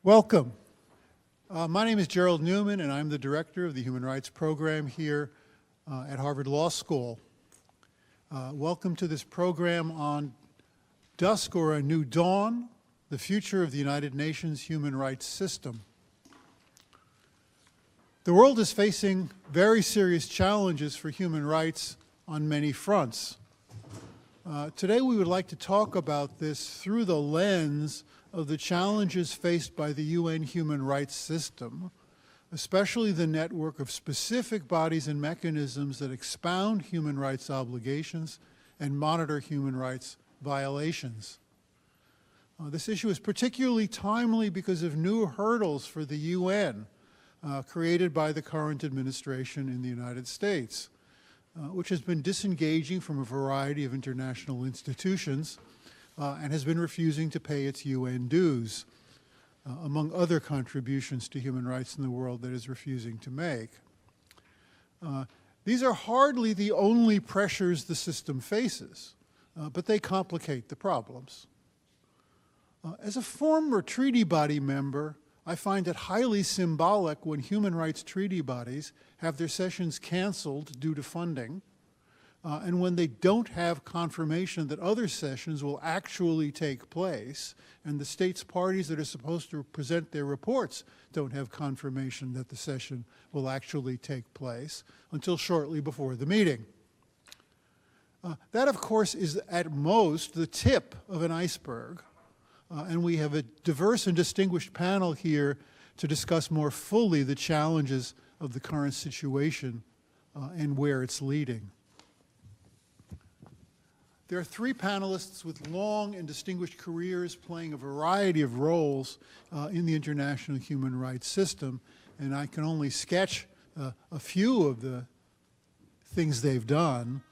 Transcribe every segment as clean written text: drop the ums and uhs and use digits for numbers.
Welcome. My name is Gerald Newman, and I'm the director of the Human Rights Program here at Harvard Law School. Welcome to this program on Dusk, or A New Dawn, the future of the United Nations human rights system. The world is facing very serious challenges for human rights on many fronts. Today we would like to talk about this through the lens of the challenges faced by the UN human rights system, especially the network of specific bodies and mechanisms that expound human rights obligations and monitor human rights violations. This issue is particularly timely because of new hurdles for the UN created by the current administration in the United States, which has been disengaging from a variety of international institutions and has been refusing to pay its UN dues, among other contributions to human rights in the world that is refusing to make. These are hardly the only pressures the system faces, but they complicate the problems. As a former treaty body member, I find it highly symbolic when human rights treaty bodies have their sessions canceled due to funding, and when they don't have confirmation that other sessions will actually take place, and the states parties that are supposed to present their reports don't have confirmation that the session will actually take place until shortly before the meeting. That, of course, is at most the tip of an iceberg, and we have a diverse and distinguished panel here to discuss more fully the challenges of the current situation and where it's leading. There are three panelists with long and distinguished careers playing a variety of roles in the international human rights system, and I can only sketch a few of the things they've done.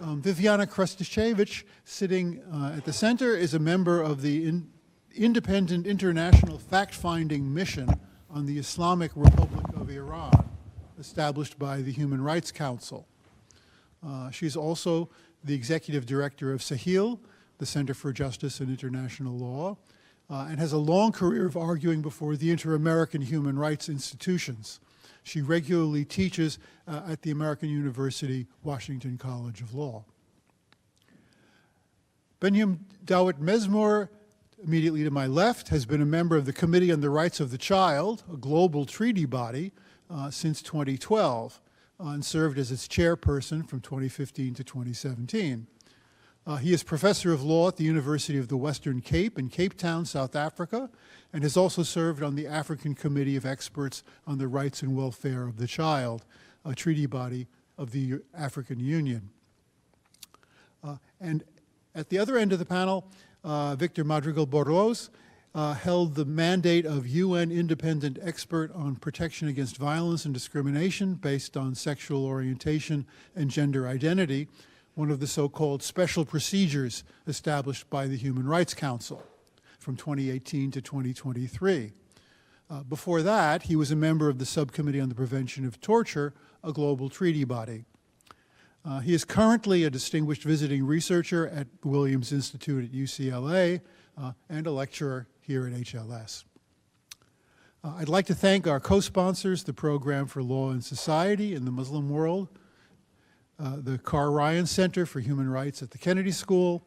Viviana Krstičević, sitting at the center, is a member of the Independent International Fact-Finding Mission on the Islamic Republic of Iran, established by the Human Rights Council. She's also the executive director of SAHIL, the Center for Justice and International Law, and has a long career of arguing before the Inter-American Human Rights institutions. She regularly teaches at the American University Washington College of Law. Benyam Dawit Mezmur, immediately to my left, has been a member of the Committee on the Rights of the Child, a global treaty body, since 2012. And served as its chairperson from 2015 to 2017. He is professor of law at the University of the Western Cape in Cape Town, South Africa, and has also served on the African Committee of Experts on the Rights and Welfare of the Child, a treaty body of the African Union. And at the other end of the panel, Victor Madrigal-Borloz held the mandate of UN Independent Expert on Protection Against Violence and Discrimination based on sexual orientation and gender identity, one of the so-called special procedures established by the Human Rights Council from 2018 to 2023. Before that, he was a member of the Subcommittee on the Prevention of Torture, a global treaty body. He is currently a distinguished visiting researcher at the Williams Institute at UCLA and a lecturer here at HLS. I'd like to thank our co-sponsors, the Program for Law and Society in the Muslim World, the Carr Ryan Center for Human Rights at the Kennedy School,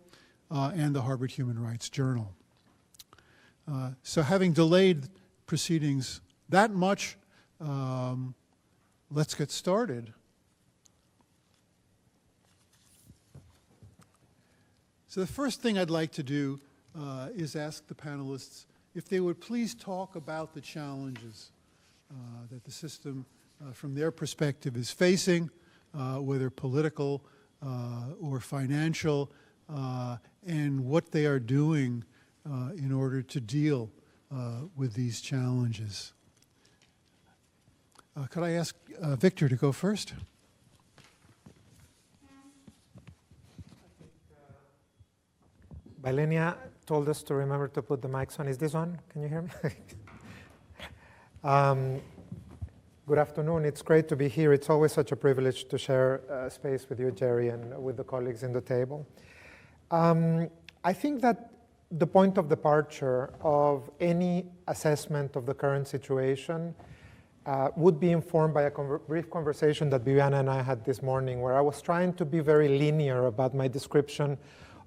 and the Harvard Human Rights Journal. So having delayed proceedings that much, let's get started. So the first thing I'd like to do is ask the panelists if they would please talk about the challenges that the system, from their perspective, is facing, whether political or financial, and what they are doing in order to deal with these challenges. Could I ask Victor to go first? Balenia told us to remember to put the mics on. Is this on? Can you hear me? Good afternoon. It's great to be here. It's always such a privilege to share space with you, Jerry, and with the colleagues in the table. I think that the point of departure of any assessment of the current situation would be informed by a brief conversation that Viviana and I had this morning, where I was trying to be very linear about my description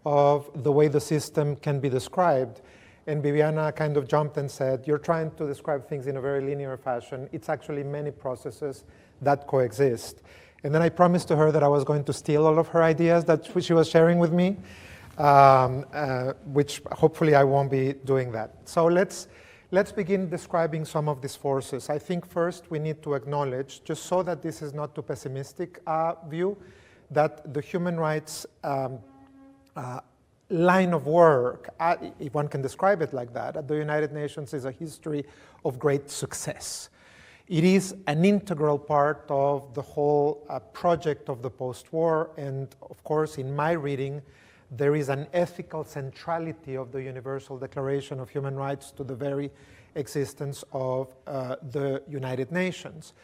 of the way the system can be described. And Viviana kind of jumped and said, you're trying to describe things in a very linear fashion. It's actually many processes that coexist. And then I promised to her that I was going to steal all of her ideas that she was sharing with me, which hopefully I won't be doing that. So let's begin describing some of these forces. I think first we need to acknowledge, just so that this is not too pessimistic view, that the human rights line of work, if one can describe it like that, at the United Nations is a history of great success. It is an integral part of the whole project of the post-war, and of course, in my reading, there is an ethical centrality of the Universal Declaration of Human Rights to the very existence of the United Nations.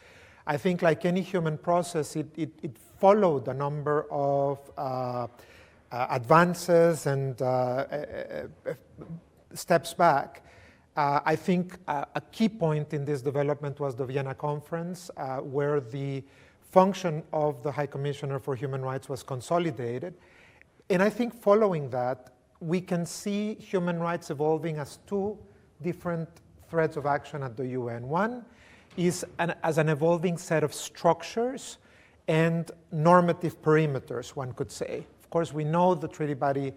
I think like any human process, it followed a number of advances and steps back. I think a key point in this development was the Vienna Conference, where the function of the High Commissioner for Human Rights was consolidated. And I think following that, we can see human rights evolving as two different threads of action at the UN. One is as an evolving set of structures and normative perimeters, one could say. Of course, we know the treaty body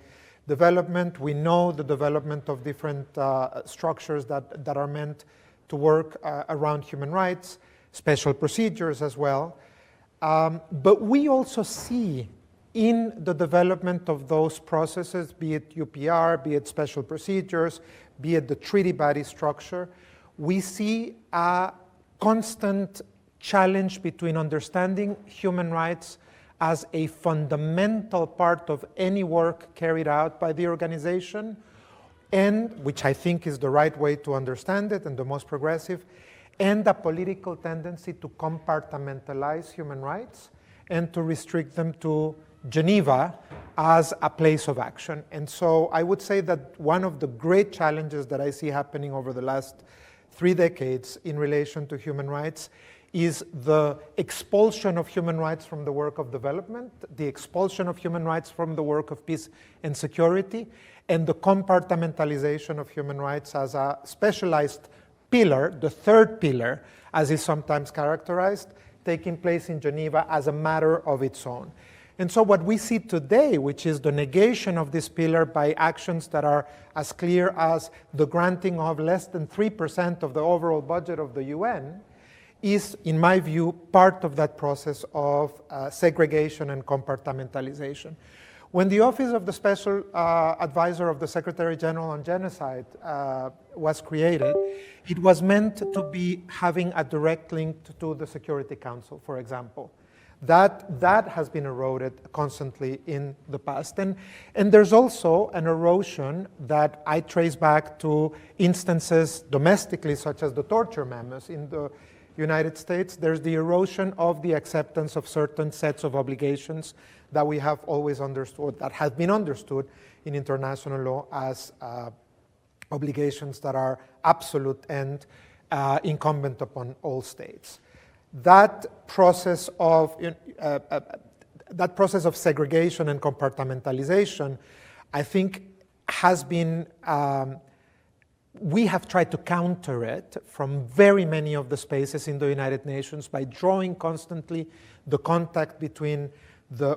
development. We know the development of different structures that are meant to work around human rights, special procedures as well. But we also see in the development of those processes, be it UPR, be it special procedures, be it the treaty body structure, we see a constant challenge between understanding human rights as a fundamental part of any work carried out by the organization, and which I think is the right way to understand it and the most progressive, and a political tendency to compartmentalize human rights and to restrict them to Geneva as a place of action. And so I would say that one of the great challenges that I see happening over the last 3 decades in relation to human rights is the expulsion of human rights from the work of development, the expulsion of human rights from the work of peace and security, and the compartmentalization of human rights as a specialized pillar, the third pillar, as is sometimes characterized, taking place in Geneva as a matter of its own. And so what we see today, which is the negation of this pillar by actions that are as clear as the granting of less than 3% of the overall budget of the UN, is, in my view, part of that process of segregation and compartmentalization. When the Office of the Special Advisor of the Secretary General on Genocide was created, it was meant to be having a direct link to the Security Council, for example. That has been eroded constantly in the past. And there's also an erosion that I trace back to instances domestically, such as the torture memos in the United States. There's the erosion of the acceptance of certain sets of obligations that we have always understood, that have been understood in international law as obligations that are absolute and incumbent upon all states. That process of segregation and compartmentalization, I think, has been. We have tried to counter it from very many of the spaces in the United Nations by drawing constantly the contact between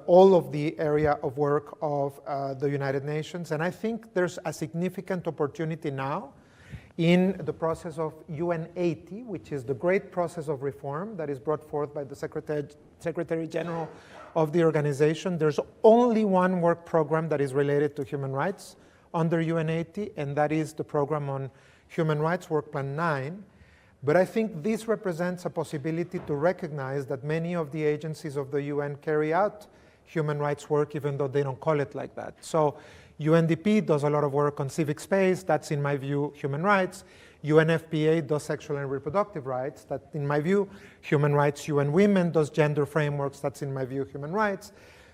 all of the area of work of the United Nations. And I think there's a significant opportunity now in the process of UN 80, which is the great process of reform that is brought forth by the Secretary General of the organization. There's only one work program that is related to human rights under UN 80, and that is the program on human rights, Work Plan 9. But I think this represents a possibility to recognize that many of the agencies of the UN carry out human rights work, even though they don't call it like that. So UNDP does a lot of work on civic space. That's, in my view, human rights. UNFPA does sexual and reproductive rights. That's, in my view, human rights. UN Women does gender frameworks. That's, in my view, human rights.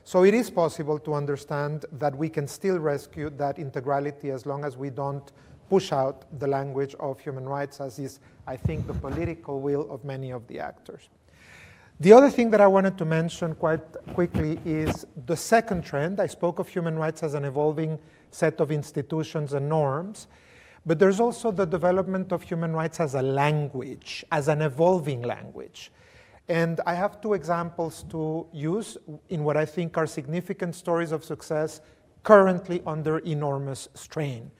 So it is possible to understand that we can still rescue that integrality as long as we don't push out the language of human rights, as is, I think, the political will of many of the actors. The other thing that I wanted to mention quite quickly is the second trend. I spoke of human rights as an evolving set of institutions and norms, but there's also the development of human rights as a language, as an evolving language. And I have two examples to use in what I think are significant stories of success currently under enormous strain.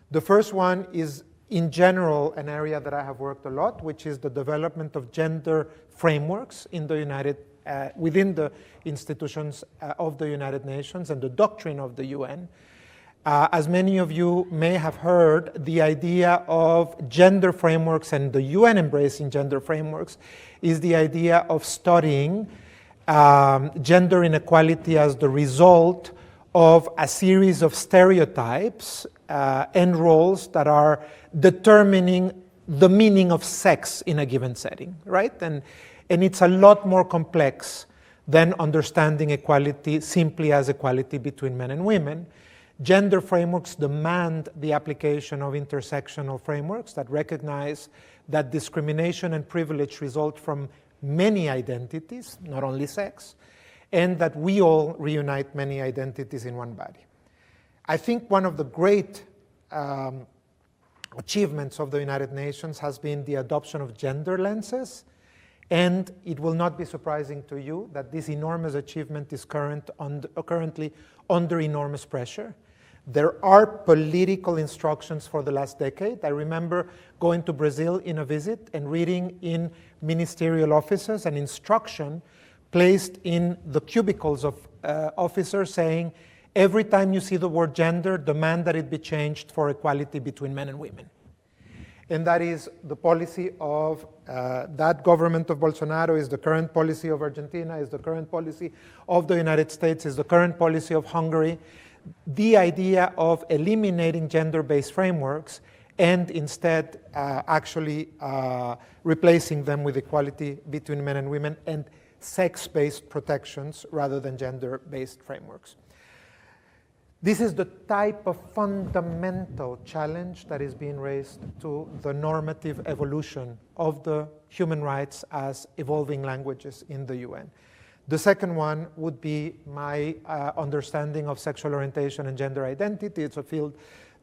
The first one is, in general, an area that I have worked a lot, which is the development of gender frameworks in the within the institutions of the United Nations and the doctrine of the UN. As many of you may have heard, the idea of gender frameworks and the UN embracing gender frameworks is the idea of studying gender inequality as the result of a series of stereotypes and roles that are determining the meaning of sex in a given setting, right? And it's a lot more complex than understanding equality simply as equality between men and women. Gender frameworks demand the application of intersectional frameworks that recognize that discrimination and privilege result from many identities, not only sex, and that we all reunite many identities in one body. I think one of the great achievements of the United Nations has been the adoption of gender lenses, and it will not be surprising to you that this enormous achievement is currently under enormous pressure. There are political instructions for the last decade. I remember going to Brazil in a visit and reading in ministerial offices an instruction placed in the cubicles of officers saying, every time you see the word gender, demand that it be changed for equality between men and women. And that is the policy of that government of Bolsonaro, is the current policy of Argentina, is the current policy of the United States, is the current policy of Hungary. The idea of eliminating gender-based frameworks and instead actually replacing them with equality between men and women and sex-based protections rather than gender-based frameworks. This is the type of fundamental challenge that is being raised to the normative evolution of the human rights as evolving languages in the UN. The second one would be my understanding of sexual orientation and gender identity. It's a field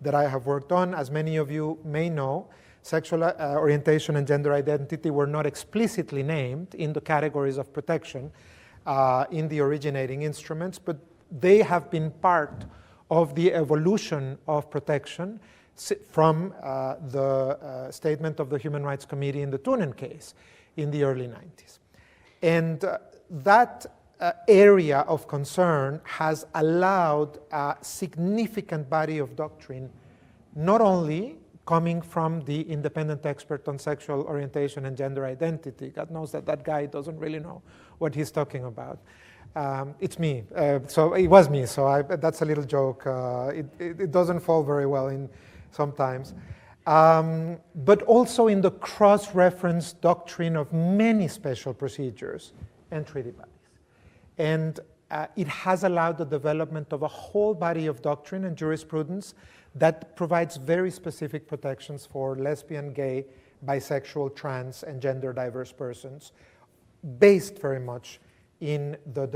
that I have worked on. As many of you may know, sexual orientation and gender identity were not explicitly named in the categories of protection in the originating instruments, but they have been part of the evolution of protection from the statement of the Human Rights Committee in the Tunen case in the early 90s. And that area of concern has allowed a significant body of doctrine, not only coming from the independent expert on sexual orientation and gender identity. God knows that that guy doesn't really know what he's talking about. It's me. So it was me, so that's a little joke. It doesn't fall very well in sometimes. But also in the cross-reference doctrine of many special procedures and treaty bodies. And it has allowed the development of a whole body of doctrine and jurisprudence that provides very specific protections for lesbian, gay, bisexual, trans, and gender diverse persons, based very much in the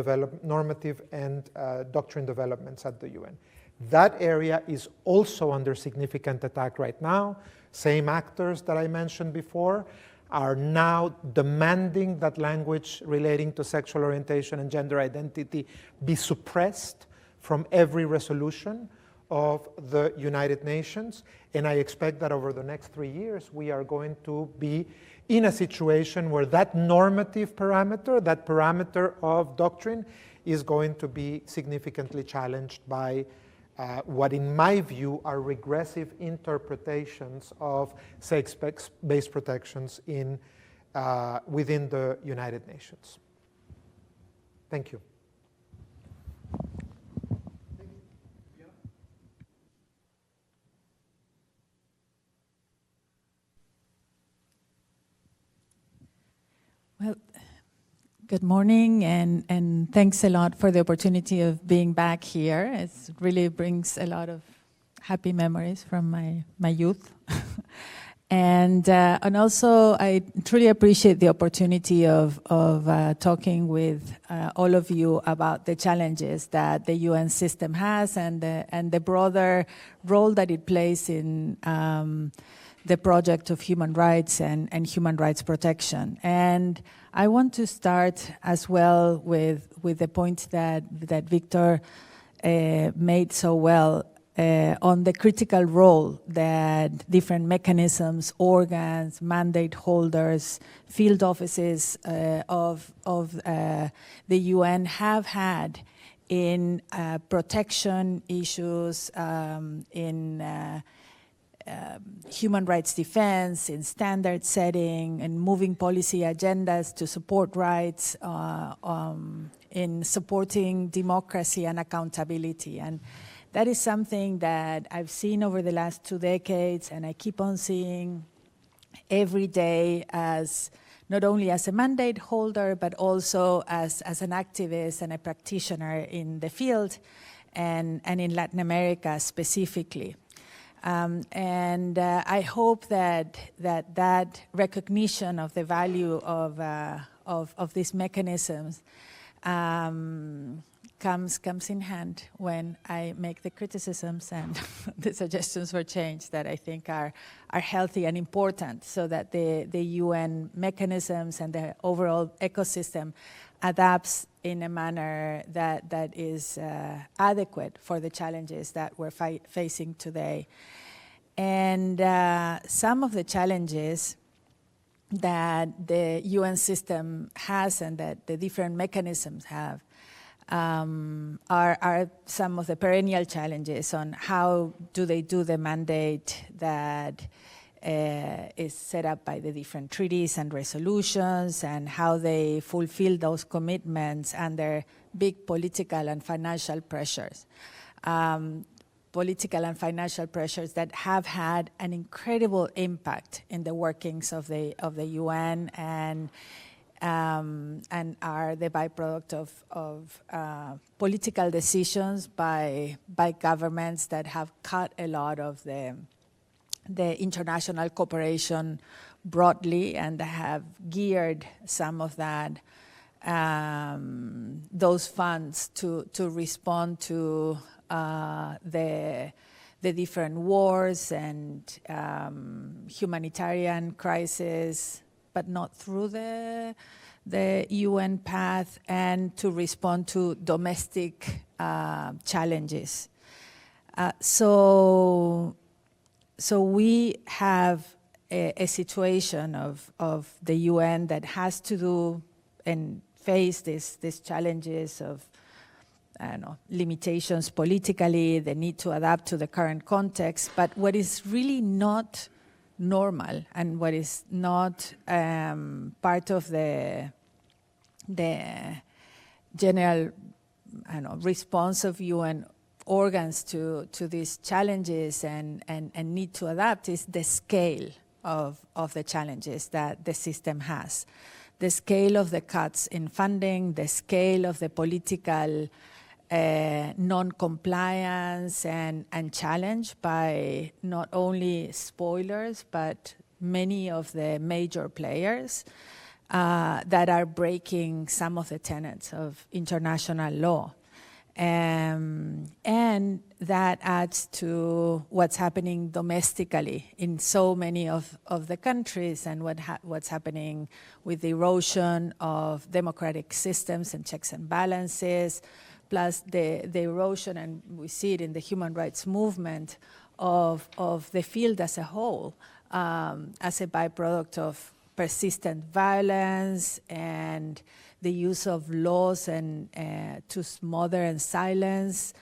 normative and doctrine developments at the UN. That area is also under significant attack right now. Same actors that I mentioned before are now demanding that language relating to sexual orientation and gender identity be suppressed from every resolution of the United Nations. And I expect that over the next 3 years, we are going to be in a situation where that normative parameter, that parameter of doctrine, is going to be significantly challenged by what in my view are regressive interpretations of sex-based protections within the United Nations. Thank you. Well, Good morning, and thanks a lot for the opportunity of being back here. It really brings a lot of happy memories from my youth. And also, I truly appreciate the opportunity of talking with all of you about the challenges that the UN system has and the broader role that it plays in the project of human rights and human rights protection. And I want to start as well with the point that Victor made so well on the critical role that different mechanisms, organs, mandate holders, field offices of the UN have had in protection issues, in human rights defense, in standard setting, and moving policy agendas to support rights, in supporting democracy and accountability. And that is something that I've seen over the last 2 decades, and I keep on seeing every day as not only as a mandate holder, but also as an activist and a practitioner in the field and in Latin America specifically. I hope that recognition of the value of these mechanisms comes in hand when I make the criticisms and the suggestions for change that I think are healthy and important, so that the UN mechanisms and the overall ecosystem adapts in a manner that is adequate for the challenges that we're facing today. And some of the challenges that the UN system has and that the different mechanisms have are some of the perennial challenges on how do they do the mandate that is set up by the different treaties and resolutions, and how they fulfill those commitments under big political and financial pressures. Political and financial pressures that have had an incredible impact in the workings of the UN and are the byproduct of political decisions by governments that have cut a lot of the international cooperation broadly, and have geared some of that those funds to respond to the different wars and humanitarian crises, but not through the UN path, and to respond to domestic challenges. So we have a situation of the UN that has to do and face these challenges of limitations politically, the need to adapt to the current context. But what is really not normal, and what is not part of the general response of UN organs to these challenges and need to adapt, is the scale of the challenges that the system has. The scale of the cuts in funding, the scale of the political non-compliance and challenge by not only spoilers, but many of the major players that are breaking some of the tenets of international law. And that adds to what's happening domestically in so many of the countries, and what's happening with the erosion of democratic systems and checks and balances, plus the erosion, and we see it in the human rights movement, of the field as a whole, as a byproduct of persistent violence and the use of laws and to smother and silence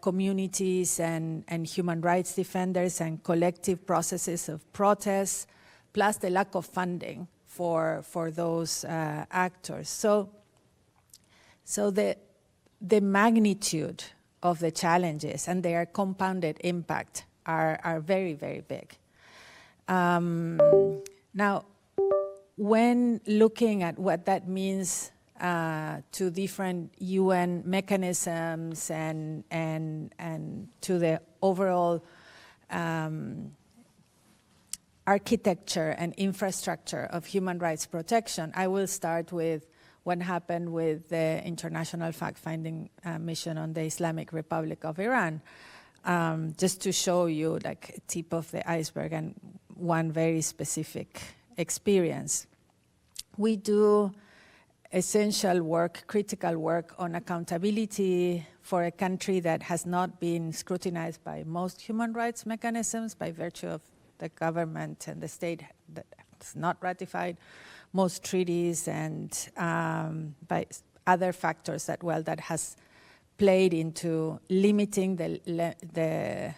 communities and human rights defenders, and collective processes of protest, plus the lack of funding for those actors. So the magnitude of the challenges and their compounded impact are very, very big. Now, when looking at what that means to different UN mechanisms and to the overall architecture and infrastructure of human rights protection, I will start with what happened with the International Fact-Finding Mission on the Islamic Republic of Iran, just to show you like a tip of the iceberg and one very specific experience. We do essential work, critical work on accountability for a country that has not been scrutinized by most human rights mechanisms by virtue of the government and the state that has not ratified most treaties, and by other factors that has played into limiting the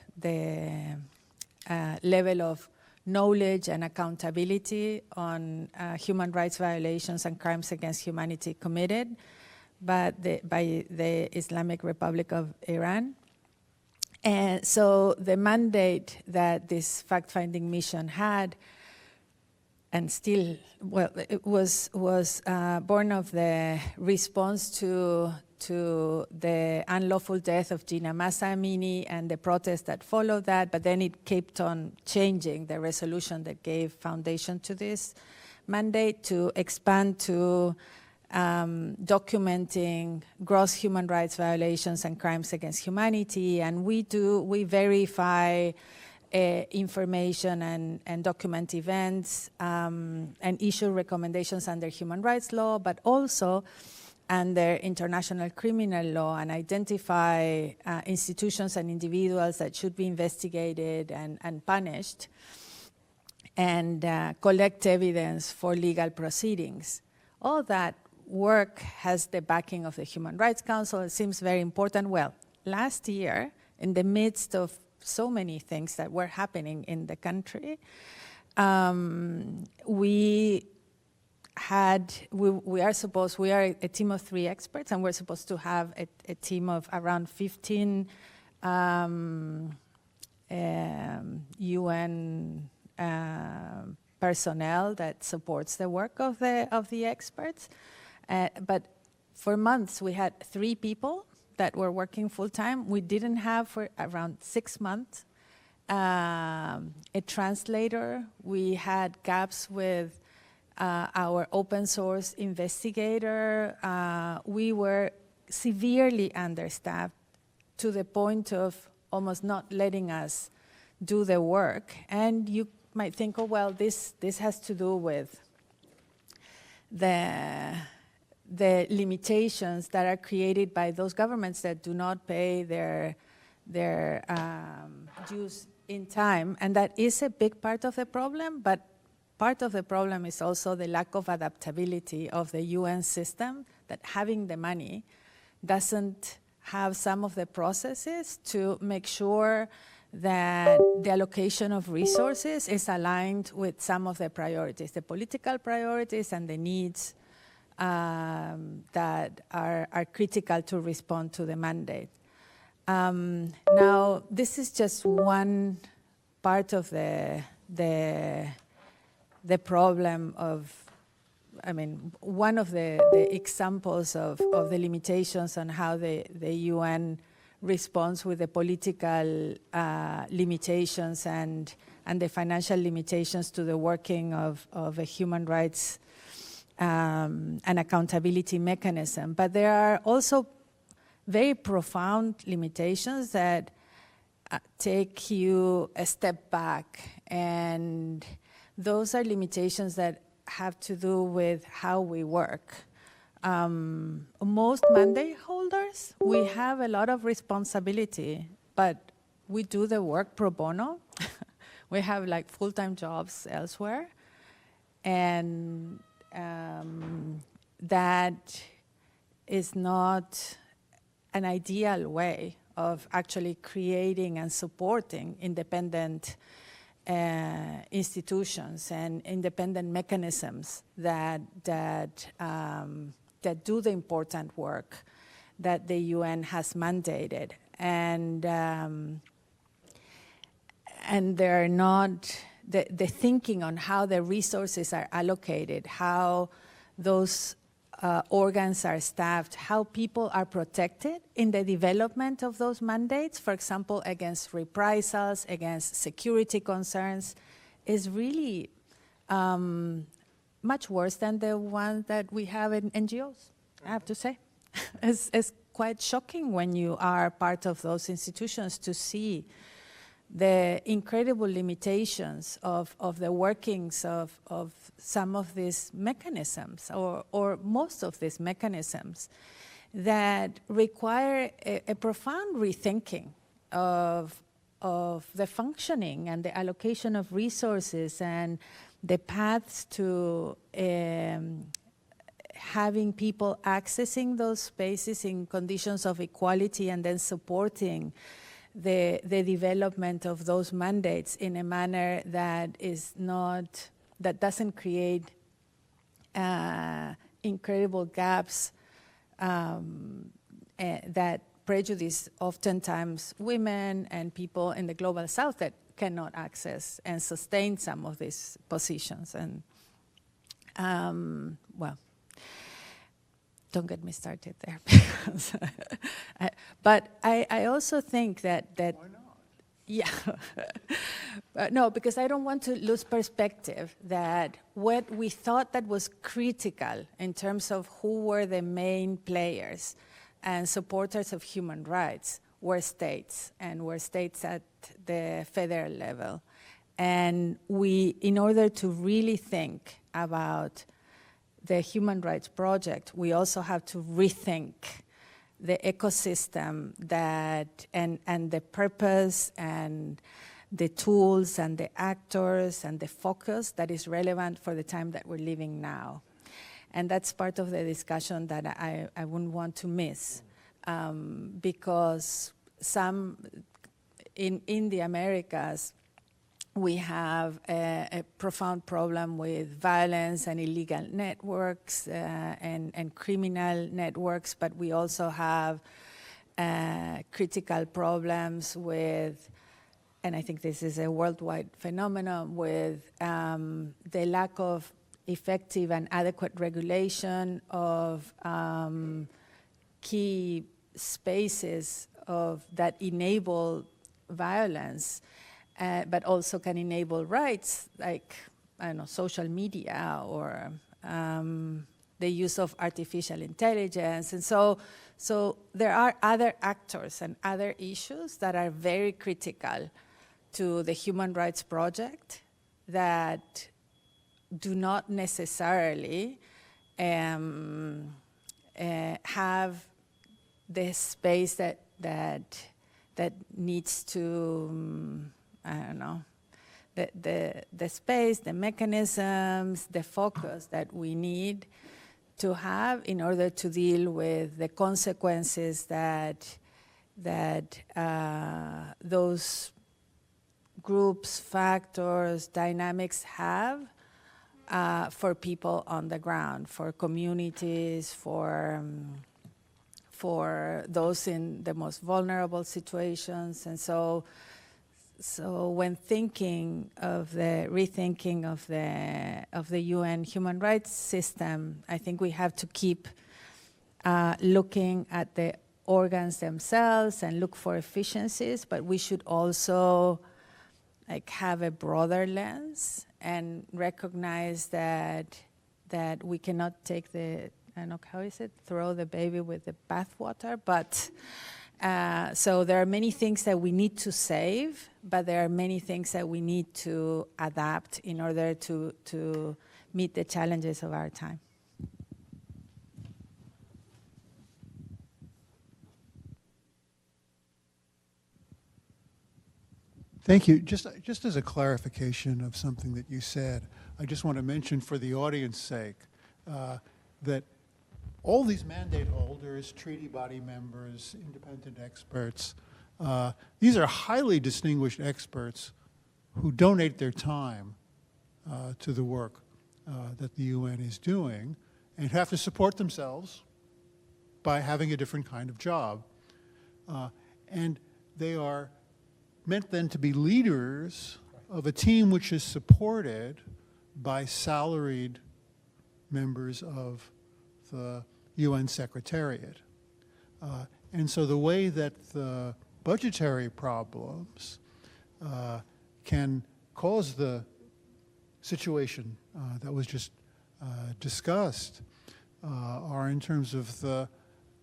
level of knowledge and accountability on human rights violations and crimes against humanity committed by the Islamic Republic of Iran. And so the mandate that this fact-finding mission had, and still, well, it was born of the response to the unlawful death of Gina Mahsa Amini and the protests that followed that, but then it kept on changing the resolution that gave foundation to this mandate to expand to documenting gross human rights violations and crimes against humanity, and we verify information and document events and issue recommendations under human rights law, but also under international criminal law, and identify institutions and individuals that should be investigated and punished, and collect evidence for legal proceedings. All that work has the backing of the Human Rights Council. It seems very important. Well, last year, in the midst of so many things that were happening in the country, we are a team of 3 experts, and we're supposed to have a team of around 15 UN personnel that supports the work of the experts. But for months, we had 3 people that were working full-time. We didn't have, for around 6 months, a translator. We had gaps with our open source investigator. We were severely understaffed to the point of almost not letting us do the work. And you might think, oh, well, this has to do with the limitations that are created by those governments that do not pay their dues in time. And that is a big part of the problem, but part of the problem is also the lack of adaptability of the UN system, that having the money doesn't have some of the processes to make sure that the allocation of resources is aligned with some of the priorities, the political priorities and the needs that are critical to respond to the mandate. Now, this is just one part of the problem of, one of the examples of the limitations on how the UN responds with the political limitations and the financial limitations to the working of a human rights and accountability mechanism. But there are also very profound limitations that take you a step back, and those are limitations that have to do with how we work. Most mandate holders, we have a lot of responsibility, but we do the work pro bono. We have like full-time jobs elsewhere, and that is not an ideal way of actually creating and supporting independent institutions and independent mechanisms that do the important work that the UN has mandated, and they're not the thinking on how the resources are allocated, how those organs are staffed, how people are protected in the development of those mandates, for example, against reprisals, against security concerns, is really much worse than the one that we have in NGOs, I have to say. It's quite shocking when you are part of those institutions to see the incredible limitations of the workings of some of these mechanisms, or most of these mechanisms, that require a profound rethinking of the functioning and the allocation of resources and the paths to having people accessing those spaces in conditions of equality and then supporting the development of those mandates in a manner that is not, that doesn't create incredible gaps that prejudice oftentimes women and people in the global south that cannot access and sustain some of these positions. And well, don't get me started there. But I also think that Why not? yeah, no, because I don't want to lose perspective that what we thought that was critical in terms of who were the main players and supporters of human rights were states, and were states at the federal level. And we, in order to really think about the Human Rights Project, we also have to rethink the ecosystem that, and the purpose and the tools and the actors and the focus that is relevant for the time that we're living now. And that's part of the discussion that I wouldn't want to miss, because some, in the Americas, we have a profound problem with violence and illegal networks and criminal networks, but we also have critical problems with, and I think this is a worldwide phenomenon, with the lack of effective and adequate regulation of key spaces that enable violence, but also can enable rights, like, I don't know, social media or the use of artificial intelligence. And so there are other actors and other issues that are very critical to the Human Rights Project that do not necessarily have the space that needs to, I don't know, the space, the mechanisms, the focus that we need to have in order to deal with the consequences that those groups, factors, dynamics have for people on the ground, for communities, for those in the most vulnerable situations. And so when thinking of the rethinking of the UN human rights system, I think we have to keep looking at the organs themselves and look for efficiencies, but we should also have a broader lens and recognize that we cannot take the, I don't know, how is it, throw the baby with the bathwater, but so there are many things that we need to save, but there are many things that we need to adapt in order to meet the challenges of our time. Thank you. Just as a clarification of something that you said, I just want to mention for the audience's sake that all these mandate holders, treaty body members, independent experts, these are highly distinguished experts who donate their time to the work that the UN is doing and have to support themselves by having a different kind of job. And they are meant then to be leaders of a team which is supported by salaried members of the UN Secretariat. And so the way that the budgetary problems can cause the situation that was just discussed are in terms of the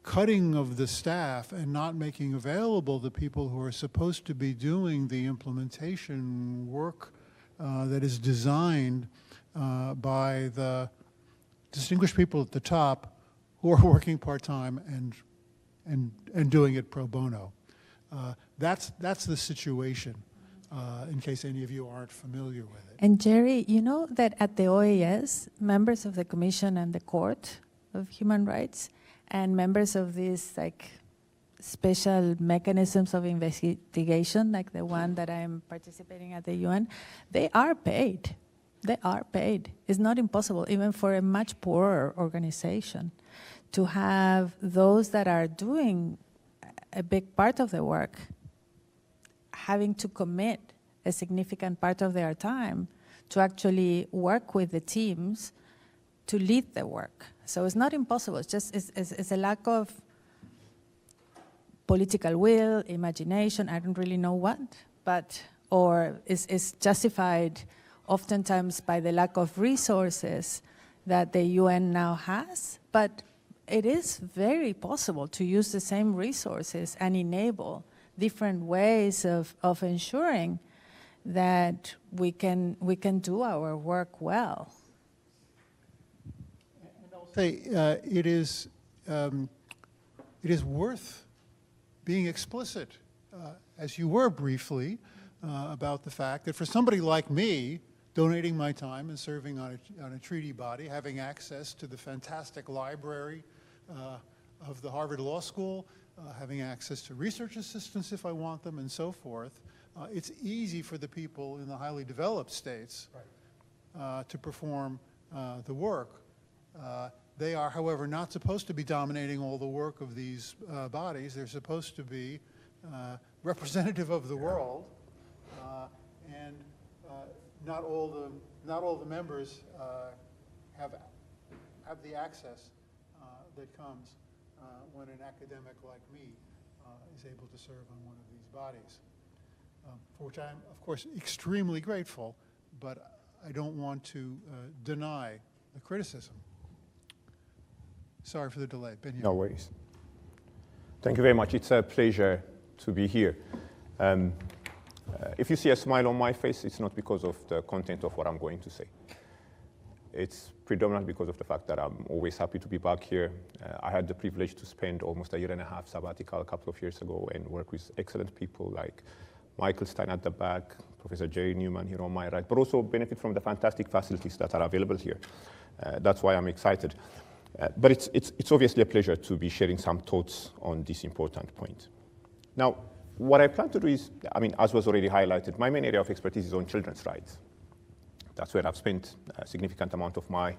cutting of the staff and not making available the people who are supposed to be doing the implementation work that is designed by the distinguished people at the top who are working part-time and doing it pro bono. That's the situation, in case any of you aren't familiar with it. And Jerry, you know that at the OAS, members of the Commission and the Court of Human Rights and members of these like special mechanisms of investigation, like the one that I'm participating at the UN, they are paid. They are paid. It's not impossible, even for a much poorer organization, to have those that are doing a big part of the work having to commit a significant part of their time to actually work with the teams to lead the work. So it's not impossible. It's just it's a lack of political will, imagination, I don't really know what, but, or is justified oftentimes by the lack of resources that the UN now has, but it is very possible to use the same resources and enable different ways of ensuring that we can do our work well. And I'll say it is worth being explicit, as you were briefly, about the fact that for somebody like me, donating my time and serving on a treaty body, having access to the fantastic library of the Harvard Law School, having access to research assistants if I want them, and so forth, it's easy for the people in the highly developed states to perform the work. They are, however, not supposed to be dominating all the work of these bodies. They're supposed to be representative of the world, and not all the members have the access that comes when an academic like me is able to serve on one of these bodies, for which I'm, of course, extremely grateful, but I don't want to deny the criticism. Sorry for the delay. Ben, no worries. Thank you very much. It's a pleasure to be here. If you see a smile on my face, it's not because of the content of what I'm going to say. It's predominantly because of the fact that I'm always happy to be back here. I had the privilege to spend almost 1.5 years sabbatical a couple of years ago and work with excellent people like Michael Stein at the back, Professor Jerry Newman here on my right, but also benefit from the fantastic facilities that are available here. That's why I'm excited. But it's obviously a pleasure to be sharing some thoughts on this important point. Now, what I plan to do is, as was already highlighted, my main area of expertise is on children's rights. That's where I've spent a significant amount of my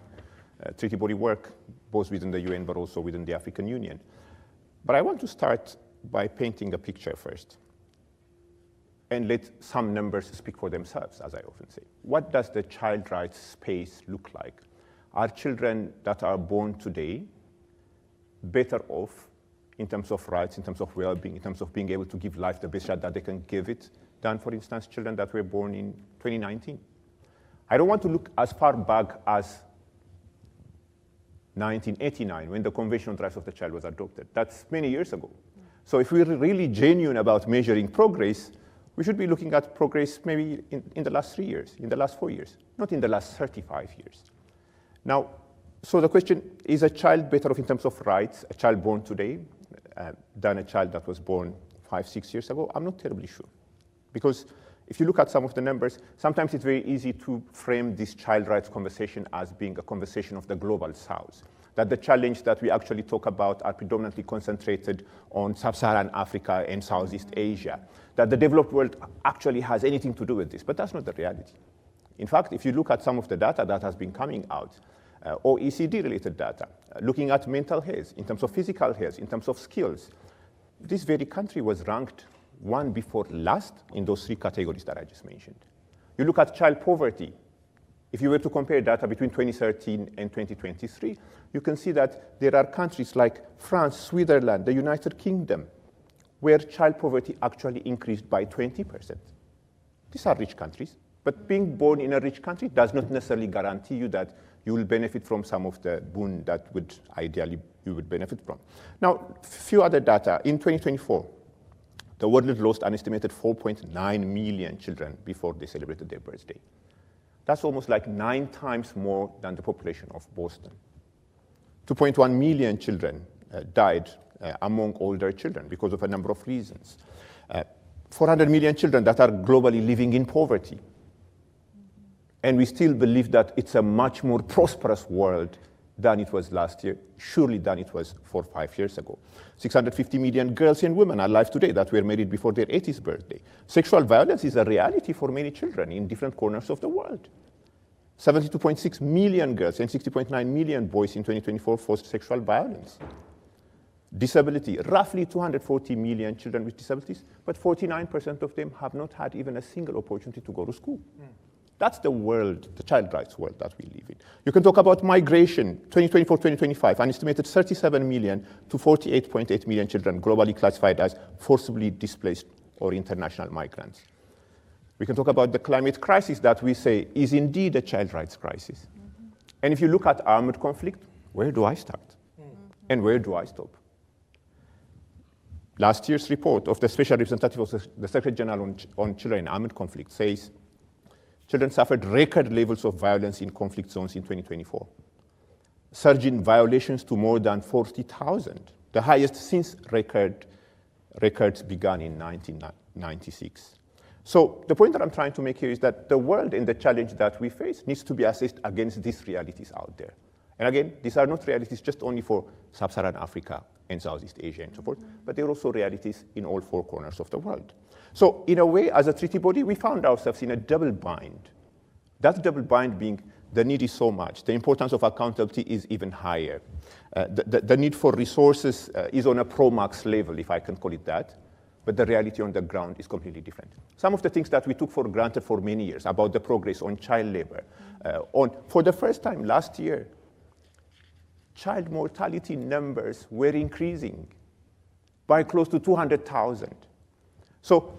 treaty body work, both within the UN but also within the African Union. But I want to start by painting a picture first and let some numbers speak for themselves, as I often say. What does the child rights space look like? Are children that are born today better off in terms of rights, in terms of well-being, in terms of being able to give life the best shot that they can give it, than, for instance, children that were born in 2019? I don't want to look as far back as 1989, when the Convention on the Rights of the Child was adopted. That's many years ago. So if we're really genuine about measuring progress, we should be looking at progress maybe in the last 3 years, in the last 4 years, not in the last 35 years. Now, so the question, is a child better off in terms of rights, a child born today, than a child that was born 5, 6 years ago? I'm not terribly sure. Because if you look at some of the numbers, sometimes it's very easy to frame this child rights conversation as being a conversation of the global south, that the challenge that we actually talk about are predominantly concentrated on sub-Saharan Africa and Southeast Asia, that the developed world actually has anything to do with this, but that's not the reality. In fact, if you look at some of the data that has been coming out, OECD-related data, looking at mental health, in terms of physical health, in terms of skills, this very country was ranked one before last in those 3 categories that I just mentioned. You look at child poverty, If you were to compare data between 2013 and 2023, you can see that there are countries like France, Switzerland, the United Kingdom, where child poverty actually increased by 20%. These are rich countries, but being born in a rich country does not necessarily guarantee you that you will benefit from some of the boon that would ideally you would benefit from. Now, few other data. In 2024, the world lost an estimated 4.9 million children before they celebrated their birthday. That's almost like 9 times more than the population of Boston. 2.1 million children died among older children because of a number of reasons. 400 million children that are globally living in poverty. And we still believe that it's a much more prosperous world than it was last year, surely than it was 4 or 5 years ago. 650 million girls and women are alive today that were married before their 80th birthday. Sexual violence is a reality for many children in different corners of the world. 72.6 million girls and 60.9 million boys in 2024 faced sexual violence. Disability, roughly 240 million children with disabilities, but 49% of them have not had even a single opportunity to go to school. That's the world, the child rights world that we live in. You can talk about migration, 2024-2025, an estimated 37 million to 48.8 million children globally classified as forcibly displaced or international migrants. We can talk about the climate crisis that we say is indeed a child rights crisis. And if you look at armed conflict, where do I start? And where do I stop? Last year's report of the Special Representative of the Secretary General on Children in Armed Conflict says children suffered record levels of violence in conflict zones in 2024, surging violations to more than 40,000, the highest since records began in 1996. So the point that I'm trying to make here is that the world and the challenge that we face needs to be assessed against these realities out there. And again, these are not realities just only for Sub-Saharan Africa and Southeast Asia and so forth, but they're also realities in all 4 corners of the world. So in a way, as a treaty body, we found ourselves in a double bind. That double bind being the need is so much, the importance of accountability is even higher. The need for resources is on a pro-max level, if I can call it that, but the reality on the ground is completely different. Some of the things that we took for granted for many years about the progress on child labor, for the first time last year, child mortality numbers were increasing by close to 200,000. So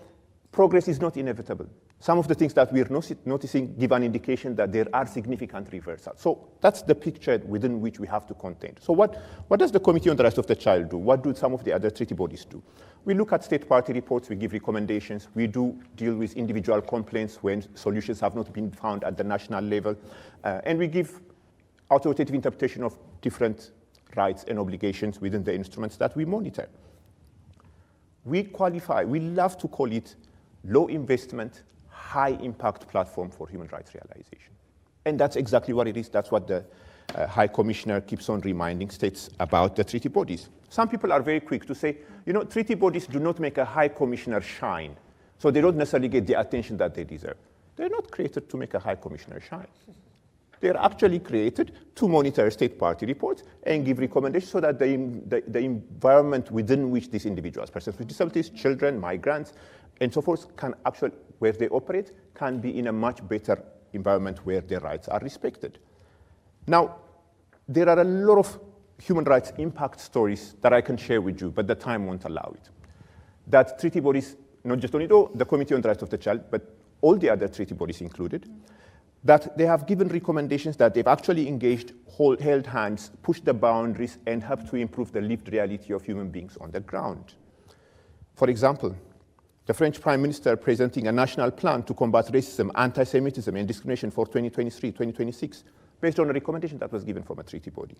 progress is not inevitable. Some of the things that we're noticing give an indication that there are significant reversals. So that's the picture within which we have to contend. So what does the Committee on the Rights of the Child do? What do some of the other treaty bodies do? We look at state party reports, we give recommendations, we do deal with individual complaints when solutions have not been found at the national level, and we give authoritative interpretation of different rights and obligations within the instruments that we monitor. We love to call it low investment, high impact platform for human rights realization. And that's exactly what it is. That's what the High Commissioner keeps on reminding states about the treaty bodies. Some people are very quick to say, treaty bodies do not make a High Commissioner shine, so they don't necessarily get the attention that they deserve. They're not created to make a High Commissioner shine. They're actually created to monitor state party reports and give recommendations so that the environment within which these individuals, persons with disabilities, children, migrants, and so forth, can actually, where they operate, can be in a much better environment where their rights are respected. Now, there are a lot of human rights impact stories that I can share with you, but the time won't allow it. That treaty bodies, not just only the Committee on the Rights of the Child, but all the other treaty bodies included, that they have given recommendations that they've actually engaged, held hands, pushed the boundaries, and helped to improve the lived reality of human beings on the ground. For example, the French Prime Minister presenting a national plan to combat racism, anti-Semitism, and discrimination for 2023-2026, based on a recommendation that was given from a treaty body.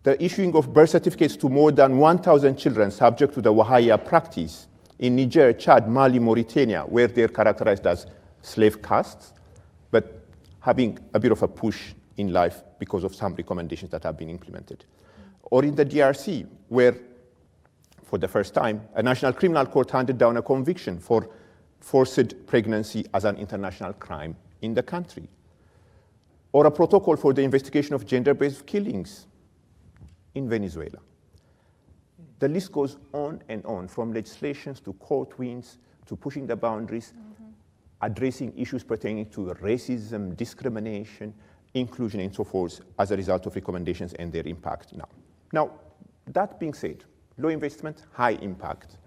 The issuing of birth certificates to more than 1,000 children subject to the Wahaya practice in Niger, Chad, Mali, Mauritania, where they're characterized as slave castes, but having a bit of a push in life because of some recommendations that have been implemented. Or in the DRC, where, for the first time, a national criminal court handed down a conviction for forced pregnancy as an international crime in the country. Or a protocol for the investigation of gender-based killings in Venezuela. The list goes on and on, from legislations to court wins to pushing the boundaries. addressing issues pertaining to racism, discrimination, inclusion, and so forth as a result of recommendations and their impact now. Now, that being said, low investment, high impact.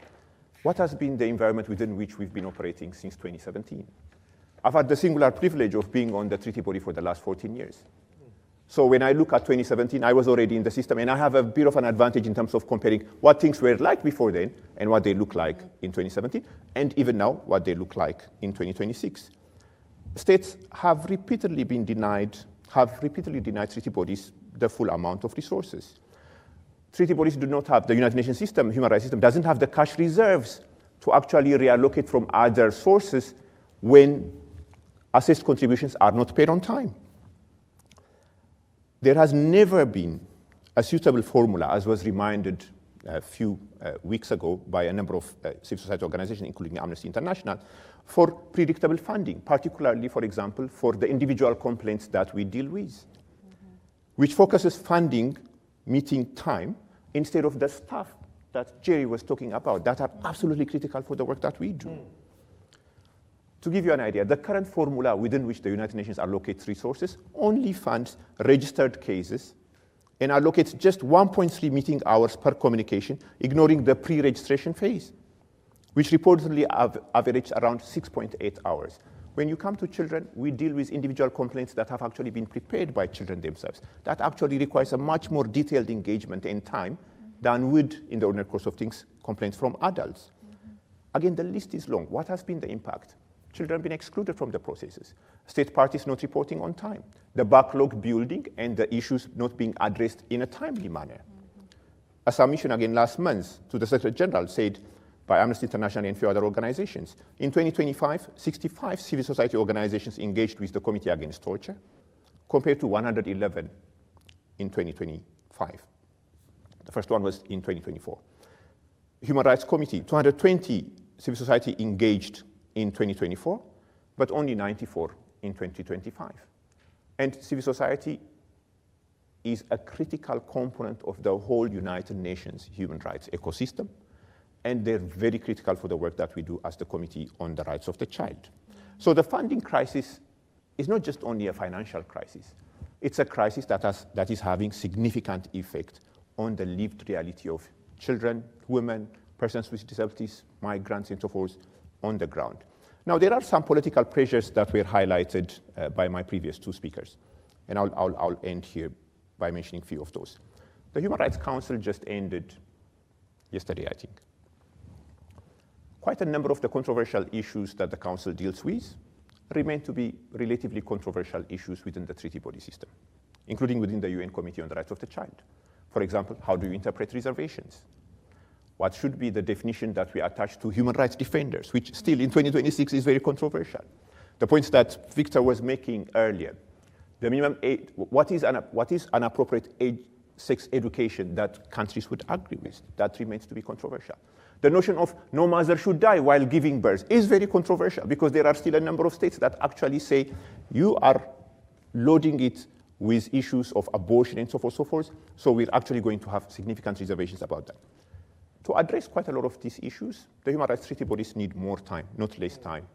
What has been the environment within which we've been operating since 2017? I've had the singular privilege of being on the treaty body for the last 14 years. So when I look at 2017, I was already in the system, and I have a bit of an advantage in terms of comparing what things were like before then and what they look like in 2017, and even now, what they look like in 2026. States have repeatedly denied treaty bodies the full amount of resources. Treaty bodies do not have, the United Nations system, human rights system, doesn't have the cash reserves to actually reallocate from other sources when assessed contributions are not paid on time. There has never been a suitable formula, as was reminded a few weeks ago by a number of civil society organizations, including Amnesty International, for predictable funding, particularly, for example, for the individual complaints that we deal with, which focuses funding meeting time instead of the stuff that Jerry was talking about that are absolutely critical for the work that we do. To give you an idea, the current formula within which the United Nations allocates resources only funds registered cases and allocates just 1.3 meeting hours per communication, ignoring the pre-registration phase, which reportedly averaged around 6.8 hours. When you come to children, we deal with individual complaints that have actually been prepared by children themselves. That actually requires a much more detailed engagement and time than would, in the ordinary course of things, complaints from adults. Again, the list is long. What has been the impact? Children have been excluded from the processes. State parties not reporting on time. The backlog building and the issues not being addressed in a timely manner. A submission again last month to the Secretary General said by Amnesty International and a few other organizations, in 2025, 65 civil society organizations engaged with the Committee Against Torture, compared to 111 in 2025. The first one was in 2024. Human Rights Committee, 220 civil society engaged in 2024, but only 94 in 2025. And civil society is a critical component of the whole United Nations human rights ecosystem, and they're very critical for the work that we do as the Committee on the Rights of the Child. So the funding crisis is not just only a financial crisis. It's a crisis that is having significant effect on the lived reality of children, women, persons with disabilities, migrants, and so forth, on the ground. Now, there are some political pressures that were highlighted by my previous two speakers, and I'll end here by mentioning a few of those. The Human Rights Council just ended yesterday, I think. Quite a number of the controversial issues that the Council deals with remain to be relatively controversial issues within the treaty body system, including within the UN Committee on the Rights of the Child. For example, how do you interpret reservations? What should be the definition that we attach to human rights defenders, which still in 2026 is very controversial. The points that Victor was making earlier, the minimum age, what is an appropriate age, sex education that countries would agree with? That remains to be controversial. The notion of no mother should die while giving birth is very controversial because there are still a number of states that actually say you are loading it with issues of abortion and so forth. So we're actually going to have significant reservations about that. To address quite a lot of these issues, the human rights treaty bodies need more time, not less time.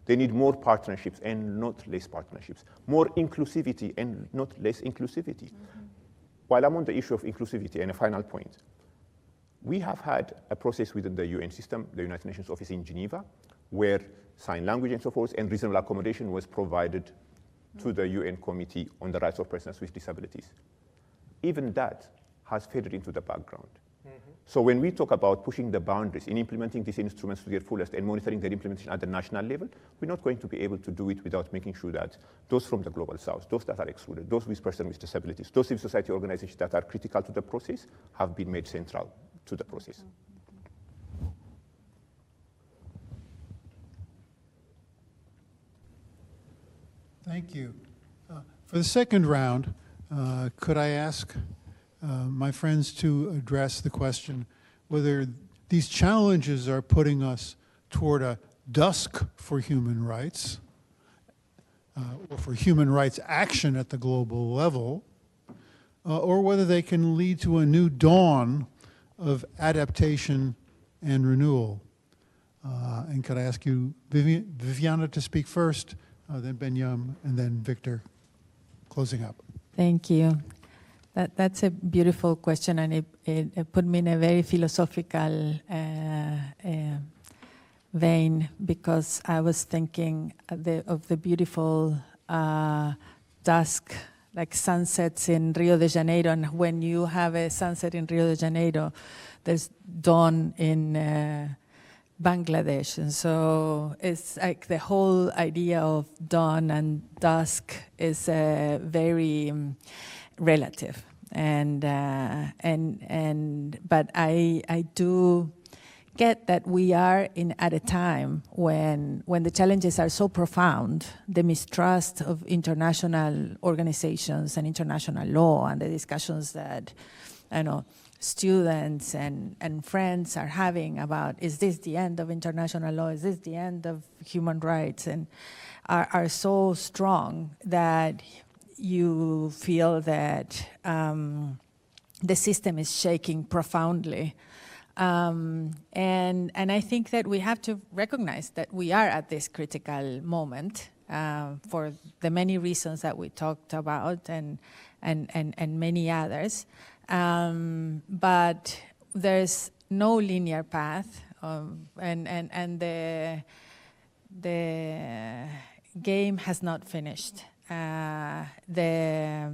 They need more partnerships and not less partnerships, more inclusivity and not less inclusivity. While I'm on the issue of inclusivity, and a final point, we have had a process within the UN system, the United Nations office in Geneva, where sign language and so forth and reasonable accommodation was provided to the UN Committee on the Rights of Persons with Disabilities. Even that has faded into the background. So when we talk about pushing the boundaries in implementing these instruments to their fullest and monitoring their implementation at the national level, we're not going to be able to do it without making sure that those from the global south, those that are excluded, those with persons with disabilities, those civil society organizations that are critical to the process have been made central to the process. Thank you. For the second round, could I ask my friends to address the question whether these challenges are putting us toward a dusk for human rights, or for human rights action at the global level, or whether they can lead to a new dawn of adaptation and renewal. And could I ask you, Viviana, to speak first, then Benyam, and then Victor, closing up. Thank you. That's a beautiful question, and it put me in a very philosophical vein, because I was thinking of the beautiful dusk, like sunsets in Rio de Janeiro, and when you have a sunset in Rio de Janeiro, there's dawn in Bangladesh. And so it's like the whole idea of dawn and dusk is very relative. But I do get that we are at a time when the challenges are so profound, the mistrust of international organizations and international law, and the discussions that students and friends are having about, is this the end of international law? Is this the end of human rights? And are so strong that you feel that the system is shaking profoundly. And I think that we have to recognize that we are at this critical moment for the many reasons that we talked about and many others. But there's no linear path, and the game has not finished. The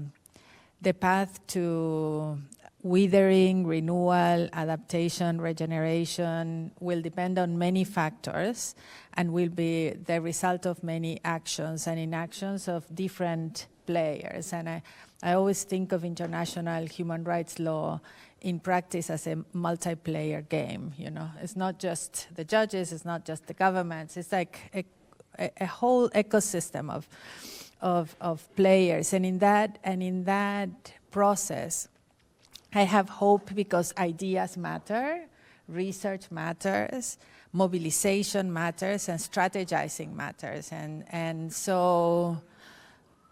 path to withering, renewal, adaptation, regeneration will depend on many factors and will be the result of many actions and inactions of different players. And I always think of international human rights law in practice as a multiplayer game. It's not just the judges, it's not just the governments, it's like a whole ecosystem of players. And in that process, I have hope, because ideas matter, research matters, mobilization matters, and strategizing matters. And so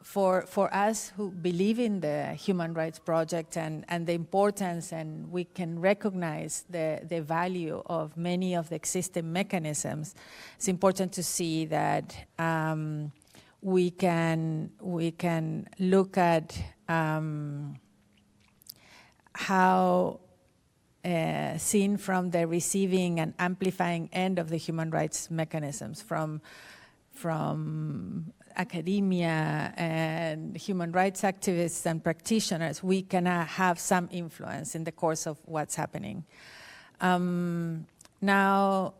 for us who believe in the Human Rights Project and the importance, and we can recognize the value of many of the existing mechanisms, it's important to see that we can look at how seen from the receiving and amplifying end of the human rights mechanisms, from academia and human rights activists and practitioners, we can have some influence in the course of what's happening. Now,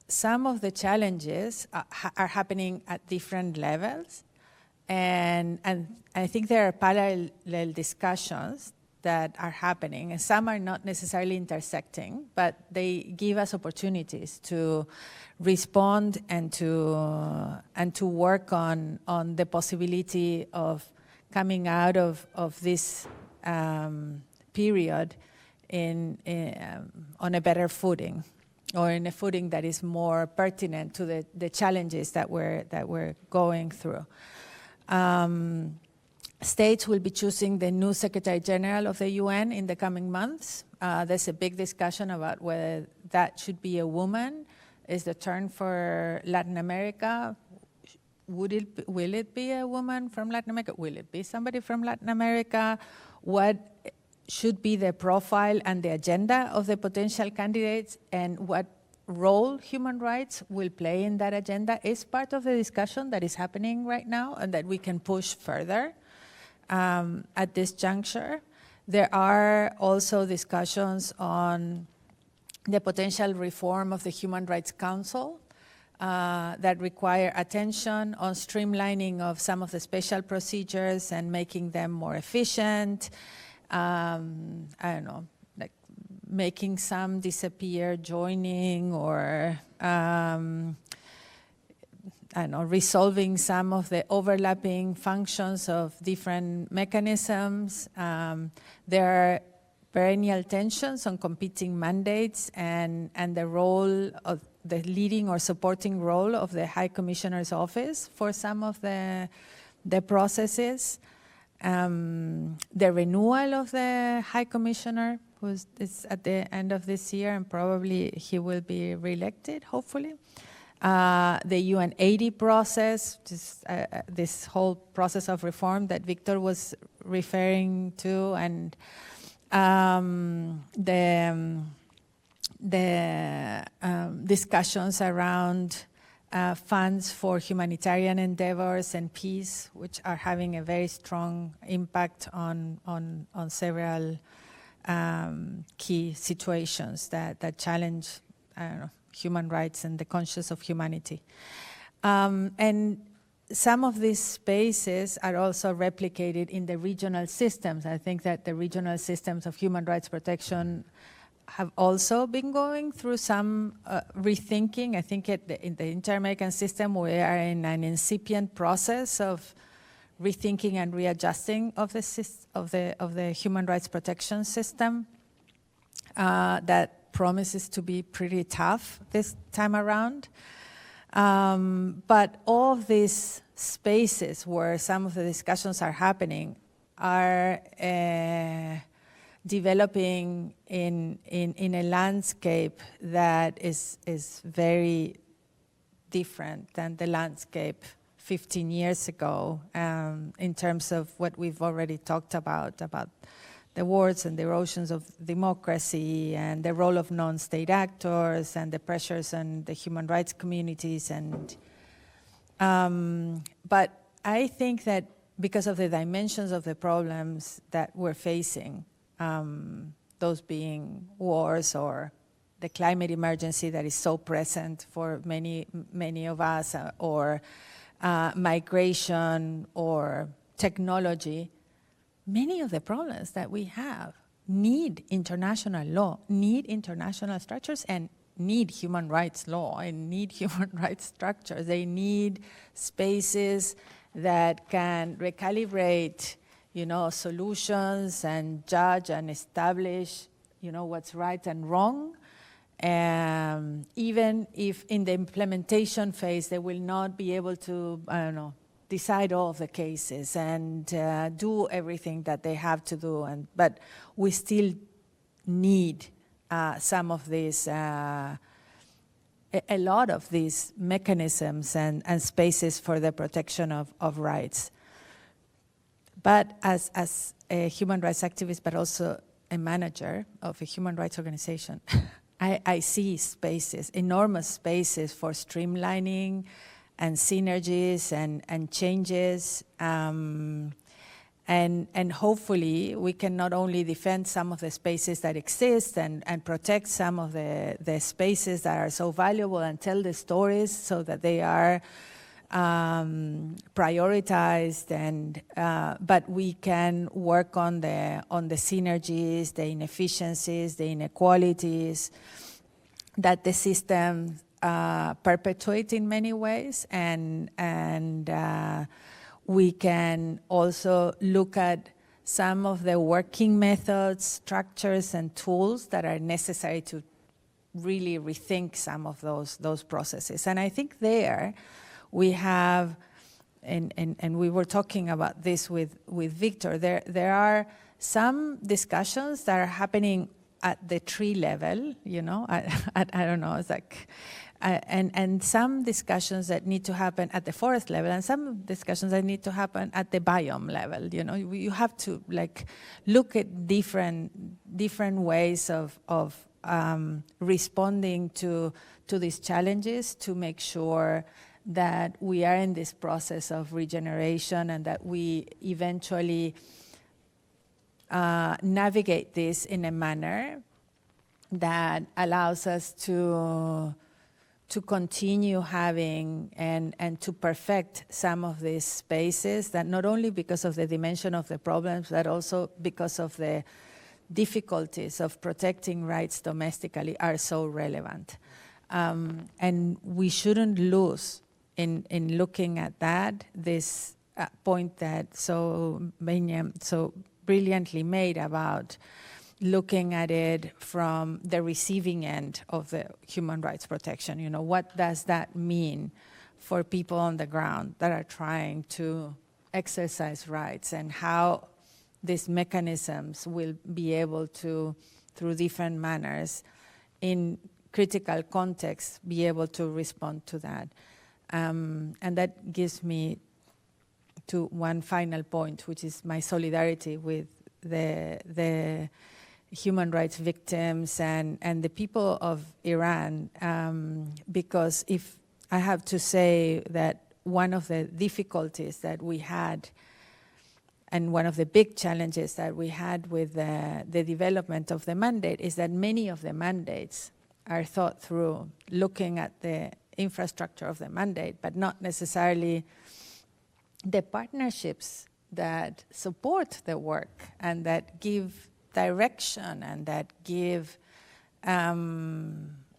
some of the challenges are happening at different levels, and I think there are parallel discussions that are happening, and some are not necessarily intersecting, but they give us opportunities to respond and to work on the possibility of coming out of this period on a better footing, or in a footing that is more pertinent to the challenges that we're going through. States will be choosing the new Secretary General of the UN in the coming months. There's a big discussion about whether that should be a woman. Is the turn for Latin America? Will it be a woman from Latin America? Will it be somebody from Latin America? What should be the profile and the agenda of the potential candidates, and what role human rights will play in that agenda is part of the discussion that is happening right now, and that we can push further. At this juncture, there are also discussions on the potential reform of the Human Rights Council that require attention on streamlining of some of the special procedures and making them more efficient. I don't know, like making some disappear, joining, or resolving some of the overlapping functions of different mechanisms. There are perennial tensions on competing mandates and the role of the leading or supporting role of the High Commissioner's office for some of the processes. The renewal of the High Commissioner, who is at the end of this year, and probably he will be reelected, hopefully. The UN 80 process, this whole process of reform that Victor was referring to, and the discussions around funds for humanitarian endeavors and peace, which are having a very strong impact on several key situations that challenge, I don't know, human rights and the conscience of humanity. And some of these spaces are also replicated in the regional systems. I think that the regional systems of human rights protection have also been going through some rethinking. I think in the Inter-American system, we are in an incipient process of rethinking and readjusting of the human rights protection system that promises to be pretty tough this time around. But all of these spaces where some of the discussions are happening are developing in a landscape that is very different than the landscape 15 years ago, in terms of what we've already talked about the wars and the erosions of democracy and the role of non-state actors and the pressures on the human rights communities. But I think that because of the dimensions of the problems that we're facing, those being wars or the climate emergency that is so present for many of us, or migration or technology, many of the problems that we have need international law, need international structures, and need human rights law, and need human rights structures. They need spaces that can recalibrate, solutions and judge and establish, what's right and wrong. Even if in the implementation phase, they will not be able to, decide all of the cases and do everything that they have to do. But we still need some of these, a lot of these mechanisms and spaces for the protection of rights. But as a human rights activist, but also a manager of a human rights organization, I see spaces, enormous spaces for streamlining and synergies and changes. And hopefully we can not only defend some of the spaces that exist and protect some of the spaces that are so valuable and tell the stories so that they are prioritized, but we can work on the synergies, the inefficiencies, the inequalities that the system perpetuate in many ways, and we can also look at some of the working methods, structures, and tools that are necessary to really rethink some of those processes. And I think there we have, and we were talking about this with Victor, there are some discussions that are happening at the tree level, I don't know, it's like, and some discussions that need to happen at the forest level, and some discussions that need to happen at the biome level. You have to look at different ways of responding to these challenges to make sure that we are in this process of regeneration and that we eventually navigate this in a manner that allows us to continue having and to perfect some of these spaces that not only because of the dimension of the problems, but also because of the difficulties of protecting rights domestically are so relevant. And we shouldn't lose in looking at that, this point that so brilliantly made about looking at it from the receiving end of the human rights protection. What does that mean for people on the ground that are trying to exercise rights, and how these mechanisms will be able to through different manners in critical contexts, be able to respond to that. And that gives me to one final point, which is my solidarity with the human rights victims and the people of Iran, because if I have to say that one of the difficulties that we had and one of the big challenges that we had with the development of the mandate is that many of the mandates are thought through looking at the infrastructure of the mandate, but not necessarily the partnerships that support the work and that give direction and that give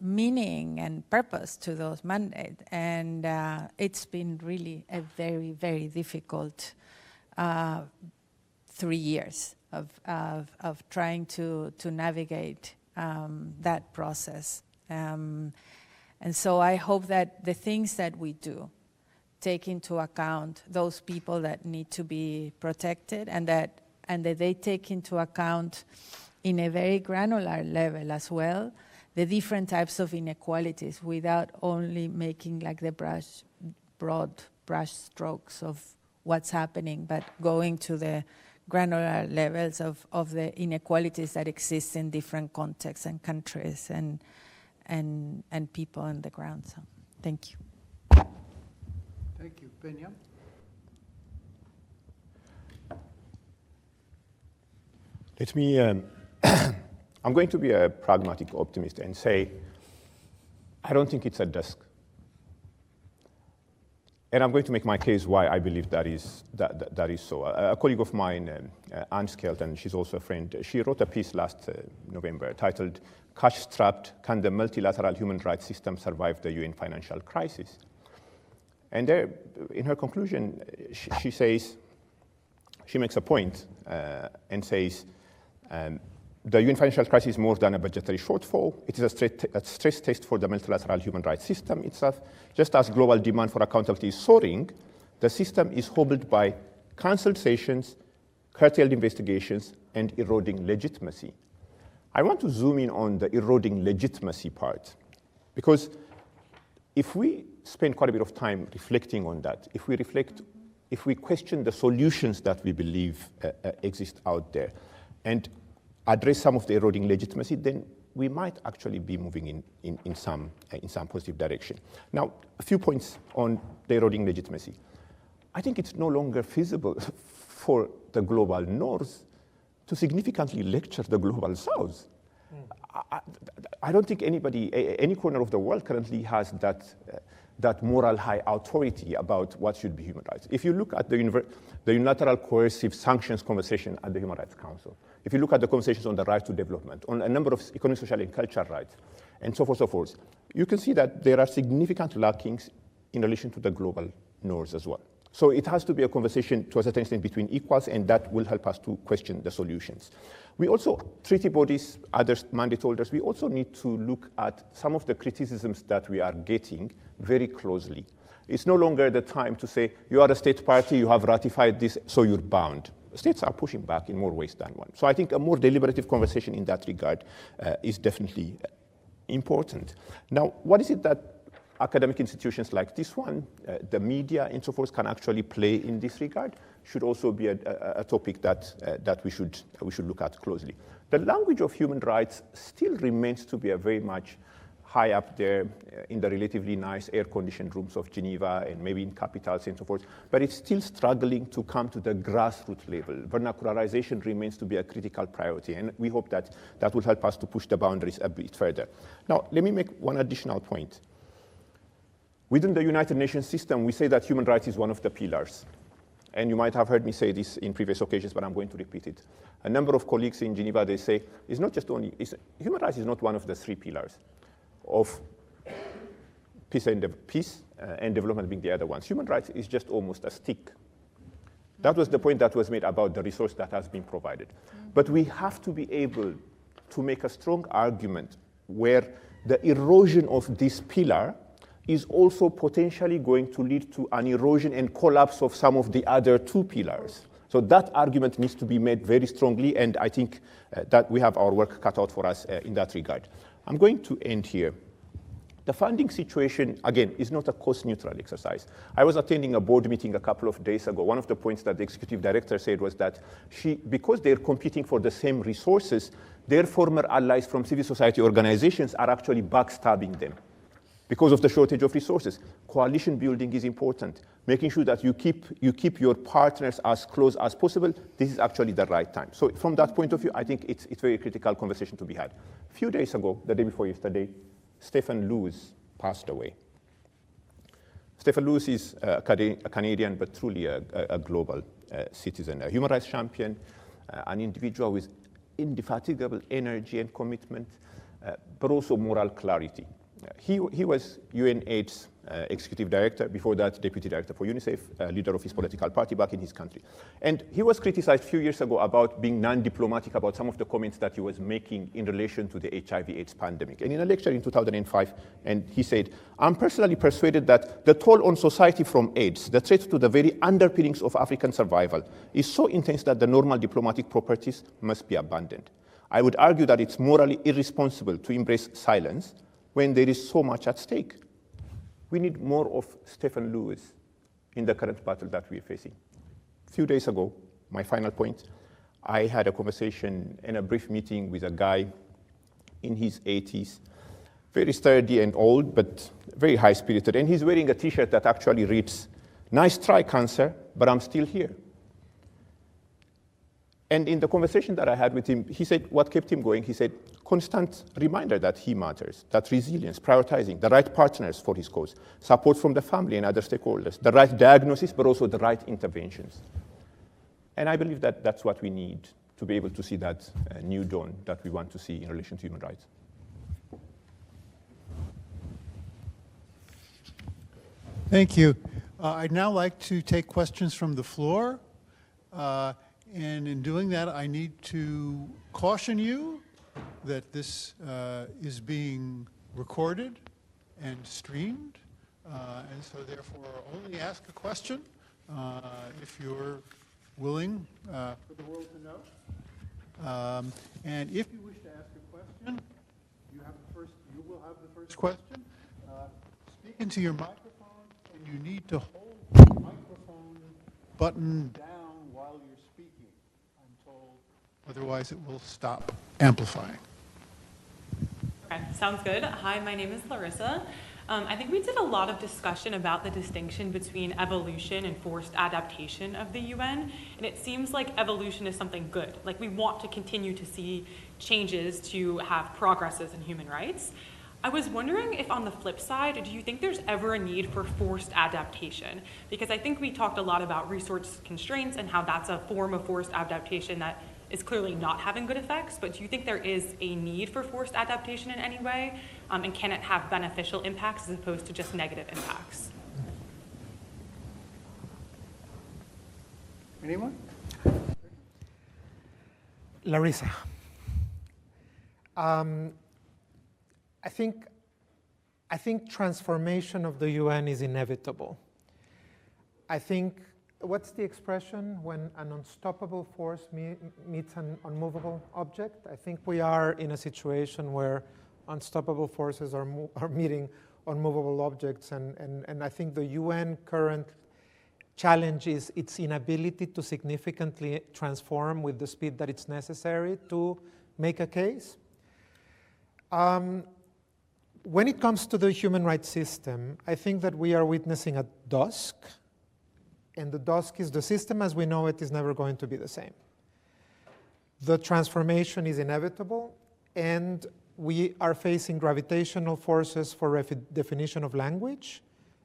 meaning and purpose to those mandates. And it's been really a very, very difficult 3 years of trying to navigate that process. And so I hope that the things that we do take into account those people that need to be protected, and that they take into account in a very granular level as well the different types of inequalities, without only making like the broad brush strokes of what's happening, but going to the granular levels of the inequalities that exist in different contexts and countries and people on the ground. So thank you. Thank you. Benya? Let me, I'm going to be a pragmatic optimist and say, I don't think it's a Dusk. And I'm going to make my case why I believe that is so. A colleague of mine, Anne Skelton, she's also a friend, she wrote a piece last November titled, "Cash-Strapped, Can the Multilateral Human Rights System Survive the UN Financial Crisis?" And there, in her conclusion, she says, she makes a point and says, the UN financial crisis is more than a budgetary shortfall. It is a stress test for the multilateral human rights system itself. Just as global demand for accountability is soaring, the system is hobbled by cancelled sessions, curtailed investigations, and eroding legitimacy. I want to zoom in on the eroding legitimacy part, because if we spend quite a bit of time reflecting on that, if we question the solutions that we believe exist out there, and address some of the eroding legitimacy, then we might actually be moving in some positive direction. Now, a few points on the eroding legitimacy. I think it's no longer feasible for the global north to significantly lecture the global south. I don't think any corner of the world currently has that moral high authority about what should be human rights. If you look at the unilateral coercive sanctions conversation at the Human Rights Council, if you look at the conversations on the right to development, on a number of economic, social, and cultural rights, and so forth, you can see that there are significant lackings in relation to the global north as well. So it has to be a conversation to a certain extent between equals, and that will help us to question the solutions. We also, treaty bodies, other mandate holders, we also need to look at some of the criticisms that we are getting very closely. It's no longer the time to say, you are a state party, you have ratified this, so you're bound. States are pushing back in more ways than one. So I think a more deliberative conversation in that regard is definitely important. Now, what is it that academic institutions like this one, the media and so forth, can actually play in this regard? Should also be a topic that we should look at closely. The language of human rights still remains to be a very much high up there in the relatively nice air-conditioned rooms of Geneva and maybe in capitals and so forth, but it's still struggling to come to the grassroots level. Vernacularization remains to be a critical priority, and we hope that that will help us to push the boundaries a bit further. Now, let me make one additional point. Within the United Nations system, we say that human rights is one of the pillars. And you might have heard me say this in previous occasions, but I'm going to repeat it. A number of colleagues in Geneva, they say, it's not just only, human rights is not one of the three pillars of peace and development being the other ones. Human rights is just almost a stick. That was the point that was made about the resource that has been provided. But we have to be able to make a strong argument where the erosion of this pillar is also potentially going to lead to an erosion and collapse of some of the other two pillars. So that argument needs to be made very strongly, and I think that we have our work cut out for us in that regard. I'm going to end here. The funding situation, again, is not a cost-neutral exercise. I was attending a board meeting a couple of days ago. One of the points that the executive director said was that because they're competing for the same resources, their former allies from civil society organizations are actually backstabbing them because of the shortage of resources. Coalition building is important. Making sure that you keep your partners as close as possible, this is actually the right time. So from that point of view, I think it's a very critical conversation to be had. A few days ago, the day before yesterday, Stephen Lewis passed away. Stephen Lewis is a Canadian, but truly a global citizen, a human rights champion, an individual with indefatigable energy and commitment, but also moral clarity. He was UNAIDS executive director, before that deputy director for UNICEF, leader of his political party back in his country. And he was criticized a few years ago about being non-diplomatic about some of the comments that he was making in relation to the HIV/AIDS pandemic. And in a lecture in 2005, and he said, "I'm personally persuaded that the toll on society from AIDS, the threat to the very underpinnings of African survival, is so intense that the normal diplomatic properties must be abandoned. I would argue that it's morally irresponsible to embrace silence when there is so much at stake." We need more of Stephen Lewis in the current battle that we're facing. A few days ago, my final point, I had a conversation in a brief meeting with a guy in his 80s, very sturdy and old, but very high-spirited. And he's wearing a T-shirt that actually reads, "Nice try, cancer, but I'm still here." And in the conversation that I had with him, he said what kept him going, he said, constant reminder that he matters, that resilience, prioritizing, the right partners for his cause, support from the family and other stakeholders, the right diagnosis, but also the right interventions. And I believe that that's what we need to be able to see that new dawn that we want to see in relation to human rights. Thank you. I'd now like to take questions from the floor. And in doing that, I need to caution you that this is being recorded and streamed. And so therefore, only ask a question if you're willing for the world to know. And if you wish to ask a question, you will have the first question. Speak into your microphone, and you need to hold the microphone button down while you're speaking, I'm told. Otherwise, it will stop amplifying. Okay, sounds good. Hi, my name is Larissa. I think we did a lot of discussion about the distinction between evolution and forced adaptation of the UN, and it seems like evolution is something good. Like, we want to continue to see changes to have progresses in human rights. I was wondering if on the flip side, do you think there's ever a need for forced adaptation? Because I think we talked a lot about resource constraints and how that's a form of forced adaptation that is clearly not having good effects, but do you think there is a need for forced adaptation in any way? And can it have beneficial impacts as opposed to just negative impacts? Anyone? Larissa. I think transformation of the UN is inevitable. I think, what's the expression when an unstoppable force meets an unmovable object? I think we are in a situation where unstoppable forces are meeting unmovable objects, and I think the UN current challenge is its inability to significantly transform with the speed that it's necessary to make a case. When it comes to the human rights system, I think that we are witnessing a dusk, and the dusk is the system as we know it is never going to be the same. The transformation is inevitable, and we are facing gravitational forces for redefinition of language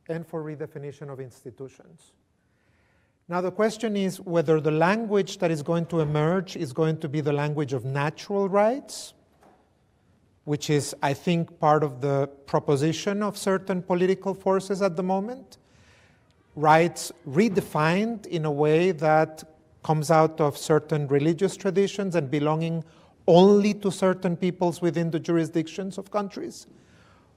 and for redefinition of institutions. Now the question is whether the language that is going to emerge is going to be the language of natural rights, which is, I think, part of the proposition of certain political forces at the moment. Rights redefined in a way that comes out of certain religious traditions and belonging only to certain peoples within the jurisdictions of countries,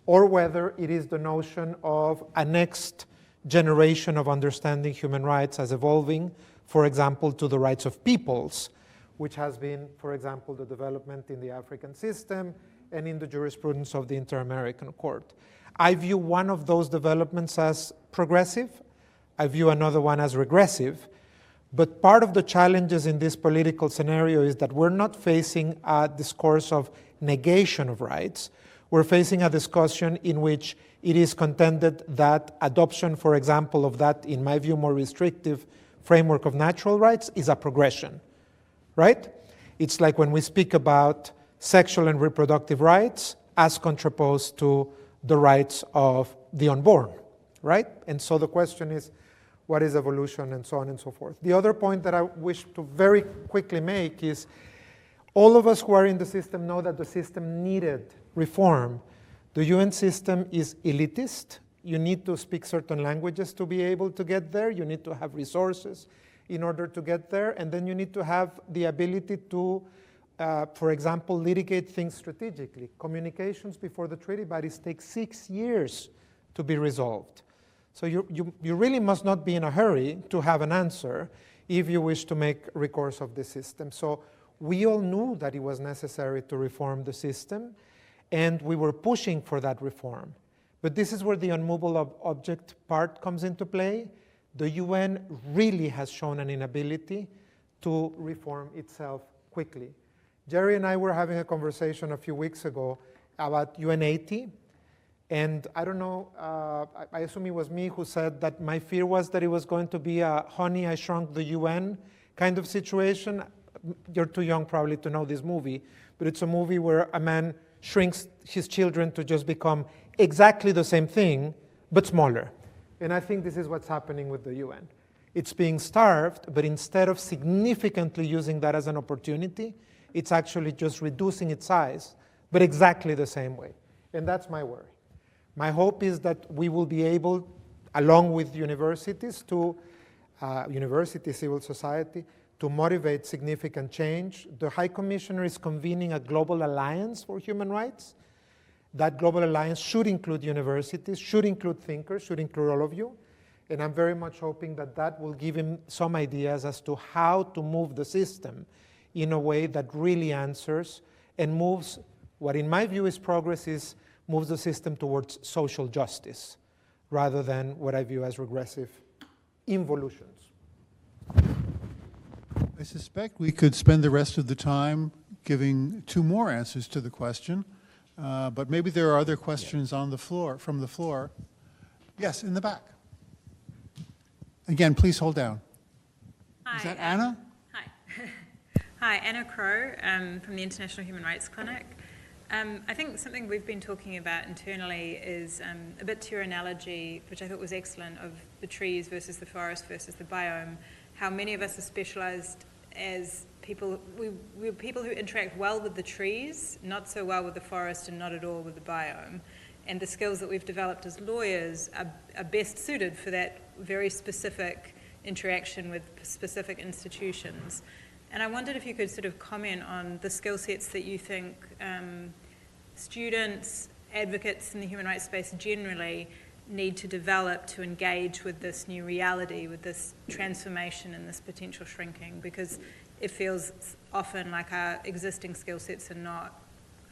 or whether it is the notion of a next generation of understanding human rights as evolving for example, to the rights of peoples, which has been, for example, the development in the African system and in the jurisprudence of the Inter-American Court. I view one of those developments as progressive. I view another one as regressive. But part of the challenges in this political scenario is that we're not facing a discourse of negation of rights. We're facing a discussion in which it is contended that adoption, for example, of that, in my view, more restrictive framework of natural rights is a progression, right? It's like when we speak about sexual and reproductive rights as contraposed to the rights of the unborn, right? And so the question is, what is evolution, and so on and so forth. The other point that I wish to very quickly make is all of us who are in the system know that the system needed reform. The UN system is elitist. You need to speak certain languages to be able to get there. You need to have resources in order to get there. And then you need to have the ability to, for example, litigate things strategically. Communications before the treaty bodies take 6 years to be resolved. So you really must not be in a hurry to have an answer if you wish to make recourse of the system. So we all knew that it was necessary to reform the system, and we were pushing for that reform. But this is where the unmovable object part comes into play. The UN really has shown an inability to reform itself quickly. Jerry and I were having a conversation a few weeks ago about UN 80. And I don't know, I assume it was me who said that my fear was that it was going to be a Honey, I Shrunk the UN kind of situation. You're too young probably to know this movie, but it's a movie where a man shrinks his children to just become exactly the same thing, but smaller. And I think this is what's happening with the UN. It's being starved, but instead of significantly using that as an opportunity, it's actually just reducing its size, but exactly the same way. And that's my worry. My hope is that we will be able, along with universities, civil society, to motivate significant change. The High Commissioner is convening a global alliance for human rights. That global alliance should include universities, should include thinkers, should include all of you. And I'm very much hoping that that will give him some ideas as to how to move the system in a way that really answers and moves what in my view is progress is moves the system towards social justice rather than what I view as regressive involutions. I suspect we could spend the rest of the time giving 2 more answers to the question, but maybe there are other questions on the floor, from the floor. Yes, in the back. Again, please hold down. Hi. Is that Anna? Hi. Hi, Anna Crow from the International Human Rights Clinic. I think something we've been talking about internally is a bit to your analogy, which I thought was excellent, of the trees versus the forest versus the biome, how many of us are specialized as people. We're people who interact well with the trees, not so well with the forest, and not at all with the biome. And the skills that we've developed as lawyers are best suited for that very specific interaction with specific institutions. And I wondered if you could sort of comment on the skill sets that you think students, advocates in the human rights space generally need to develop to engage with this new reality, with this transformation and this potential shrinking, because it feels often like our existing skill sets are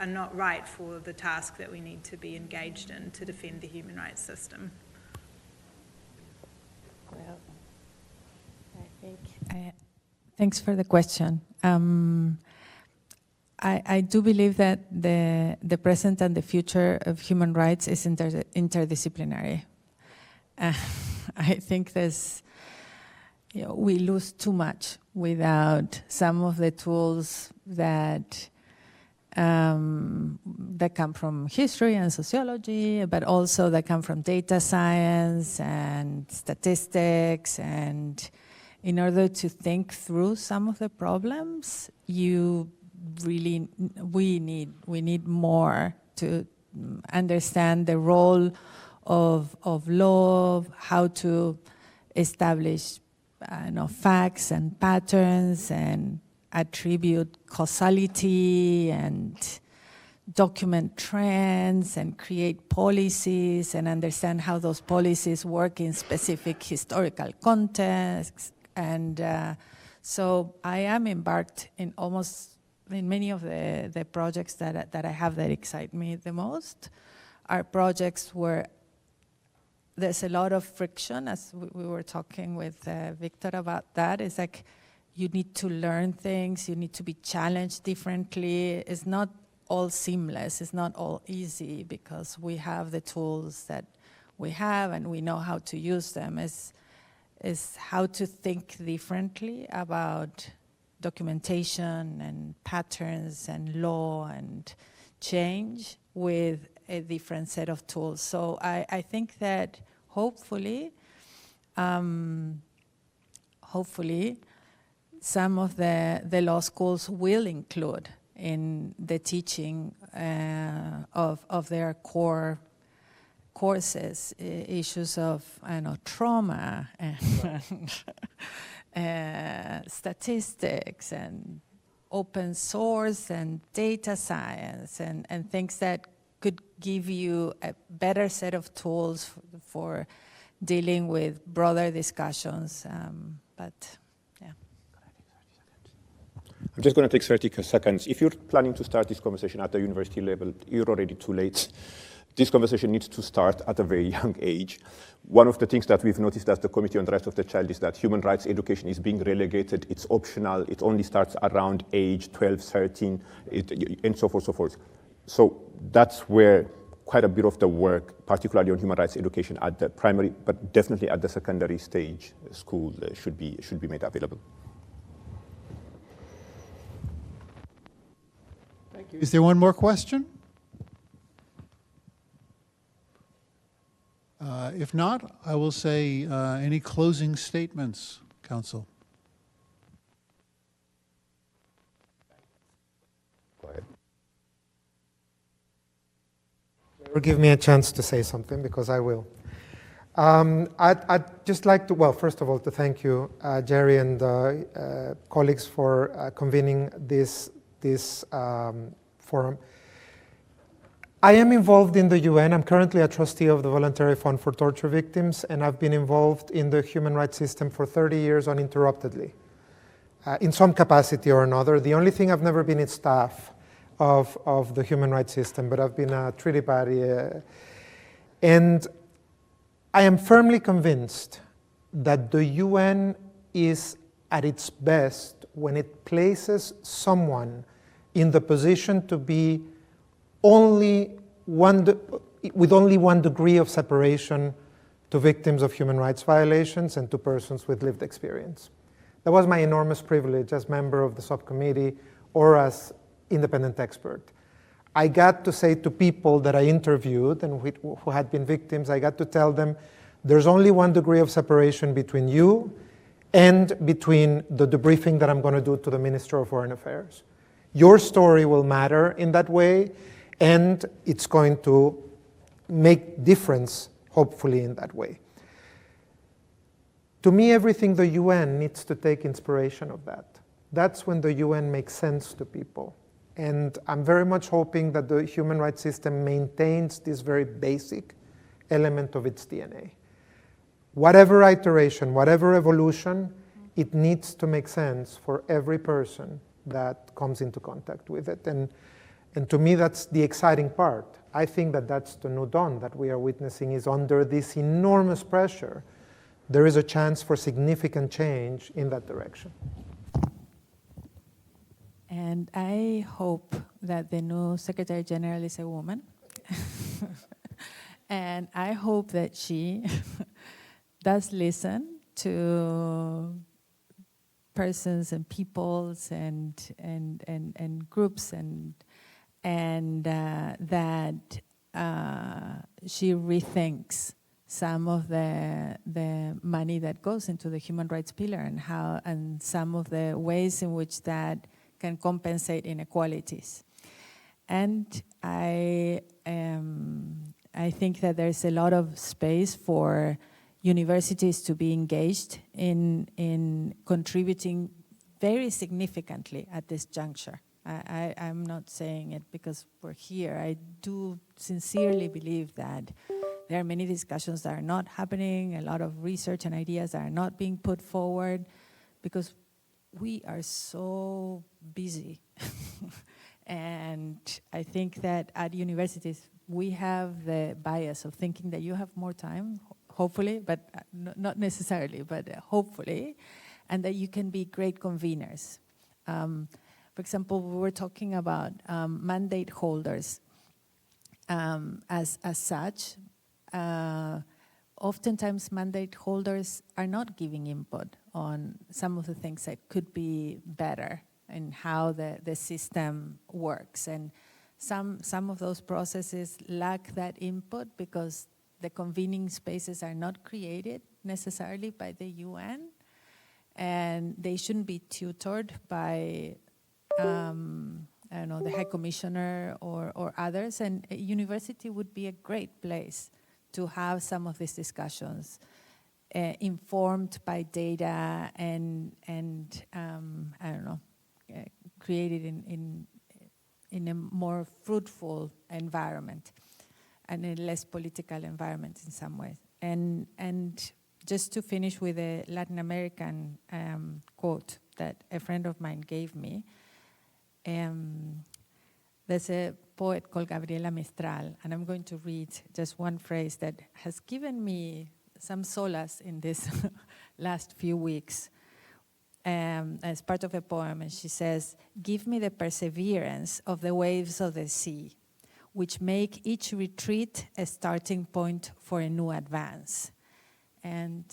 not right for the task that we need to be engaged in to defend the human rights system. Well, I think... Thanks for the question. I do believe that the present and the future of human rights is interdisciplinary. I think we lose too much without some of the tools that come from history and sociology, but also that come from data science and statistics. And in order to think through some of the problems, we need more to understand the role of law, how to establish facts and patterns and attribute causality and document trends and create policies and understand how those policies work in specific historical contexts And so I am embarked in many of the projects that I have that excite me the most are projects where there's a lot of friction, as we were talking with Victor about that. It's like you need to learn things, you need to be challenged differently. It's not all seamless, it's not all easy because we have the tools that we have and we know how to use them. Is how to think differently about documentation and patterns and law and change with a different set of tools. So I think that hopefully some of the law schools will include in the teaching of their core courses issues of trauma and statistics and open source and data science and things that could give you a better set of tools for dealing with broader discussions. But yeah. I'm just going to take 30 seconds. If you're planning to start this conversation at the university level, you're already too late. This conversation needs to start at a very young age. One of the things that we've noticed as the Committee on the Rights of the Child is that human rights education is being relegated. It's optional. It only starts around age 12, 13, and so forth, so forth. So that's where quite a bit of the work, particularly on human rights education at the primary, but definitely at the secondary stage school should be made available. Thank you. Is there one more question? If not, I will say any closing statements, Council. Go ahead. Or give me a chance to say something, because I will. I'd just like to, well, first of all, to thank you, Jerry and colleagues for convening this forum. I am involved in the UN. I'm currently a trustee of the Voluntary Fund for Torture Victims, and I've been involved in the human rights system for 30 years uninterruptedly, in some capacity or another. The only thing I've never been is staff of the human rights system, but I've been a treaty party. And I am firmly convinced that the UN is at its best when it places someone in the position to be with only one degree of separation to victims of human rights violations and to persons with lived experience. That was my enormous privilege as member of the subcommittee or as independent expert. I got to say to people that I interviewed and who had been victims, I got to tell them, there's only one degree of separation between you and between the debriefing that I'm going to do to the Minister of Foreign Affairs. Your story will matter in that way, and it's going to make difference, hopefully, in that way. To me, everything the UN needs to take inspiration of that. That's when the UN makes sense to people. And I'm very much hoping that the human rights system maintains this very basic element of its DNA. Whatever iteration, whatever evolution, it needs to make sense for every person that comes into contact with it. And to me, that's the exciting part. I think that that's the new dawn that we are witnessing is under this enormous pressure. There is a chance for significant change in that direction. And I hope that the new Secretary General is a woman. And I hope that she does listen to persons and peoples and groups and that she rethinks some of the money that goes into the human rights pillar and some of the ways in which that can compensate inequalities. And I think that there's a lot of space for universities to be engaged in contributing very significantly at this juncture. I'm not saying it because we're here. I do sincerely believe that there are many discussions that are not happening, a lot of research and ideas that are not being put forward, because we are so busy. And I think that at universities, we have the bias of thinking that you have more time, hopefully, but not necessarily, but hopefully, and that you can be great conveners. For example, we were talking about mandate holders as such. Oftentimes, mandate holders are not giving input on some of the things that could be better in how the system works. And some of those processes lack that input because the convening spaces are not created necessarily by the UN, and they shouldn't be tutored by I don't know, the High Commissioner or others. And a university would be a great place to have some of these discussions, informed by data and I don't know, created in a more fruitful environment and a less political environment in some ways. And just to finish with a Latin American quote that a friend of mine gave me, there's a poet called Gabriela Mistral, and I'm going to read just one phrase that has given me some solace in this last few weeks as part of a poem. And she says, "Give me the perseverance of the waves of the sea, which make each retreat a starting point for a new advance." And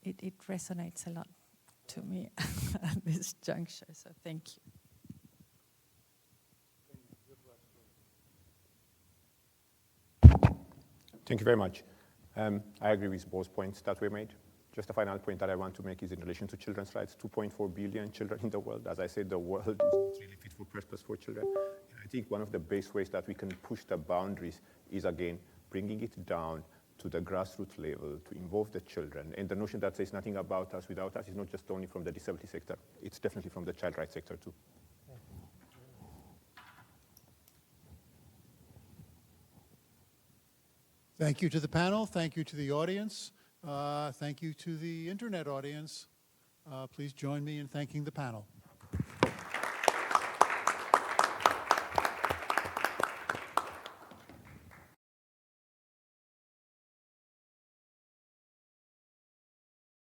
it resonates a lot to me at this juncture, so thank you. Thank you very much. I agree with both points that were made. Just a final point that I want to make is in relation to children's rights. 2.4 billion children in the world. As I said, the world is not really fit for purpose for children. And I think one of the best ways that we can push the boundaries is, again, bringing it down to the grassroots level to involve the children. And the notion that there's nothing about us without us is not just only from the disability sector. It's definitely from the child rights sector too. Thank you to the panel. Thank you to the audience. Thank you to the internet audience. Please join me in thanking the panel.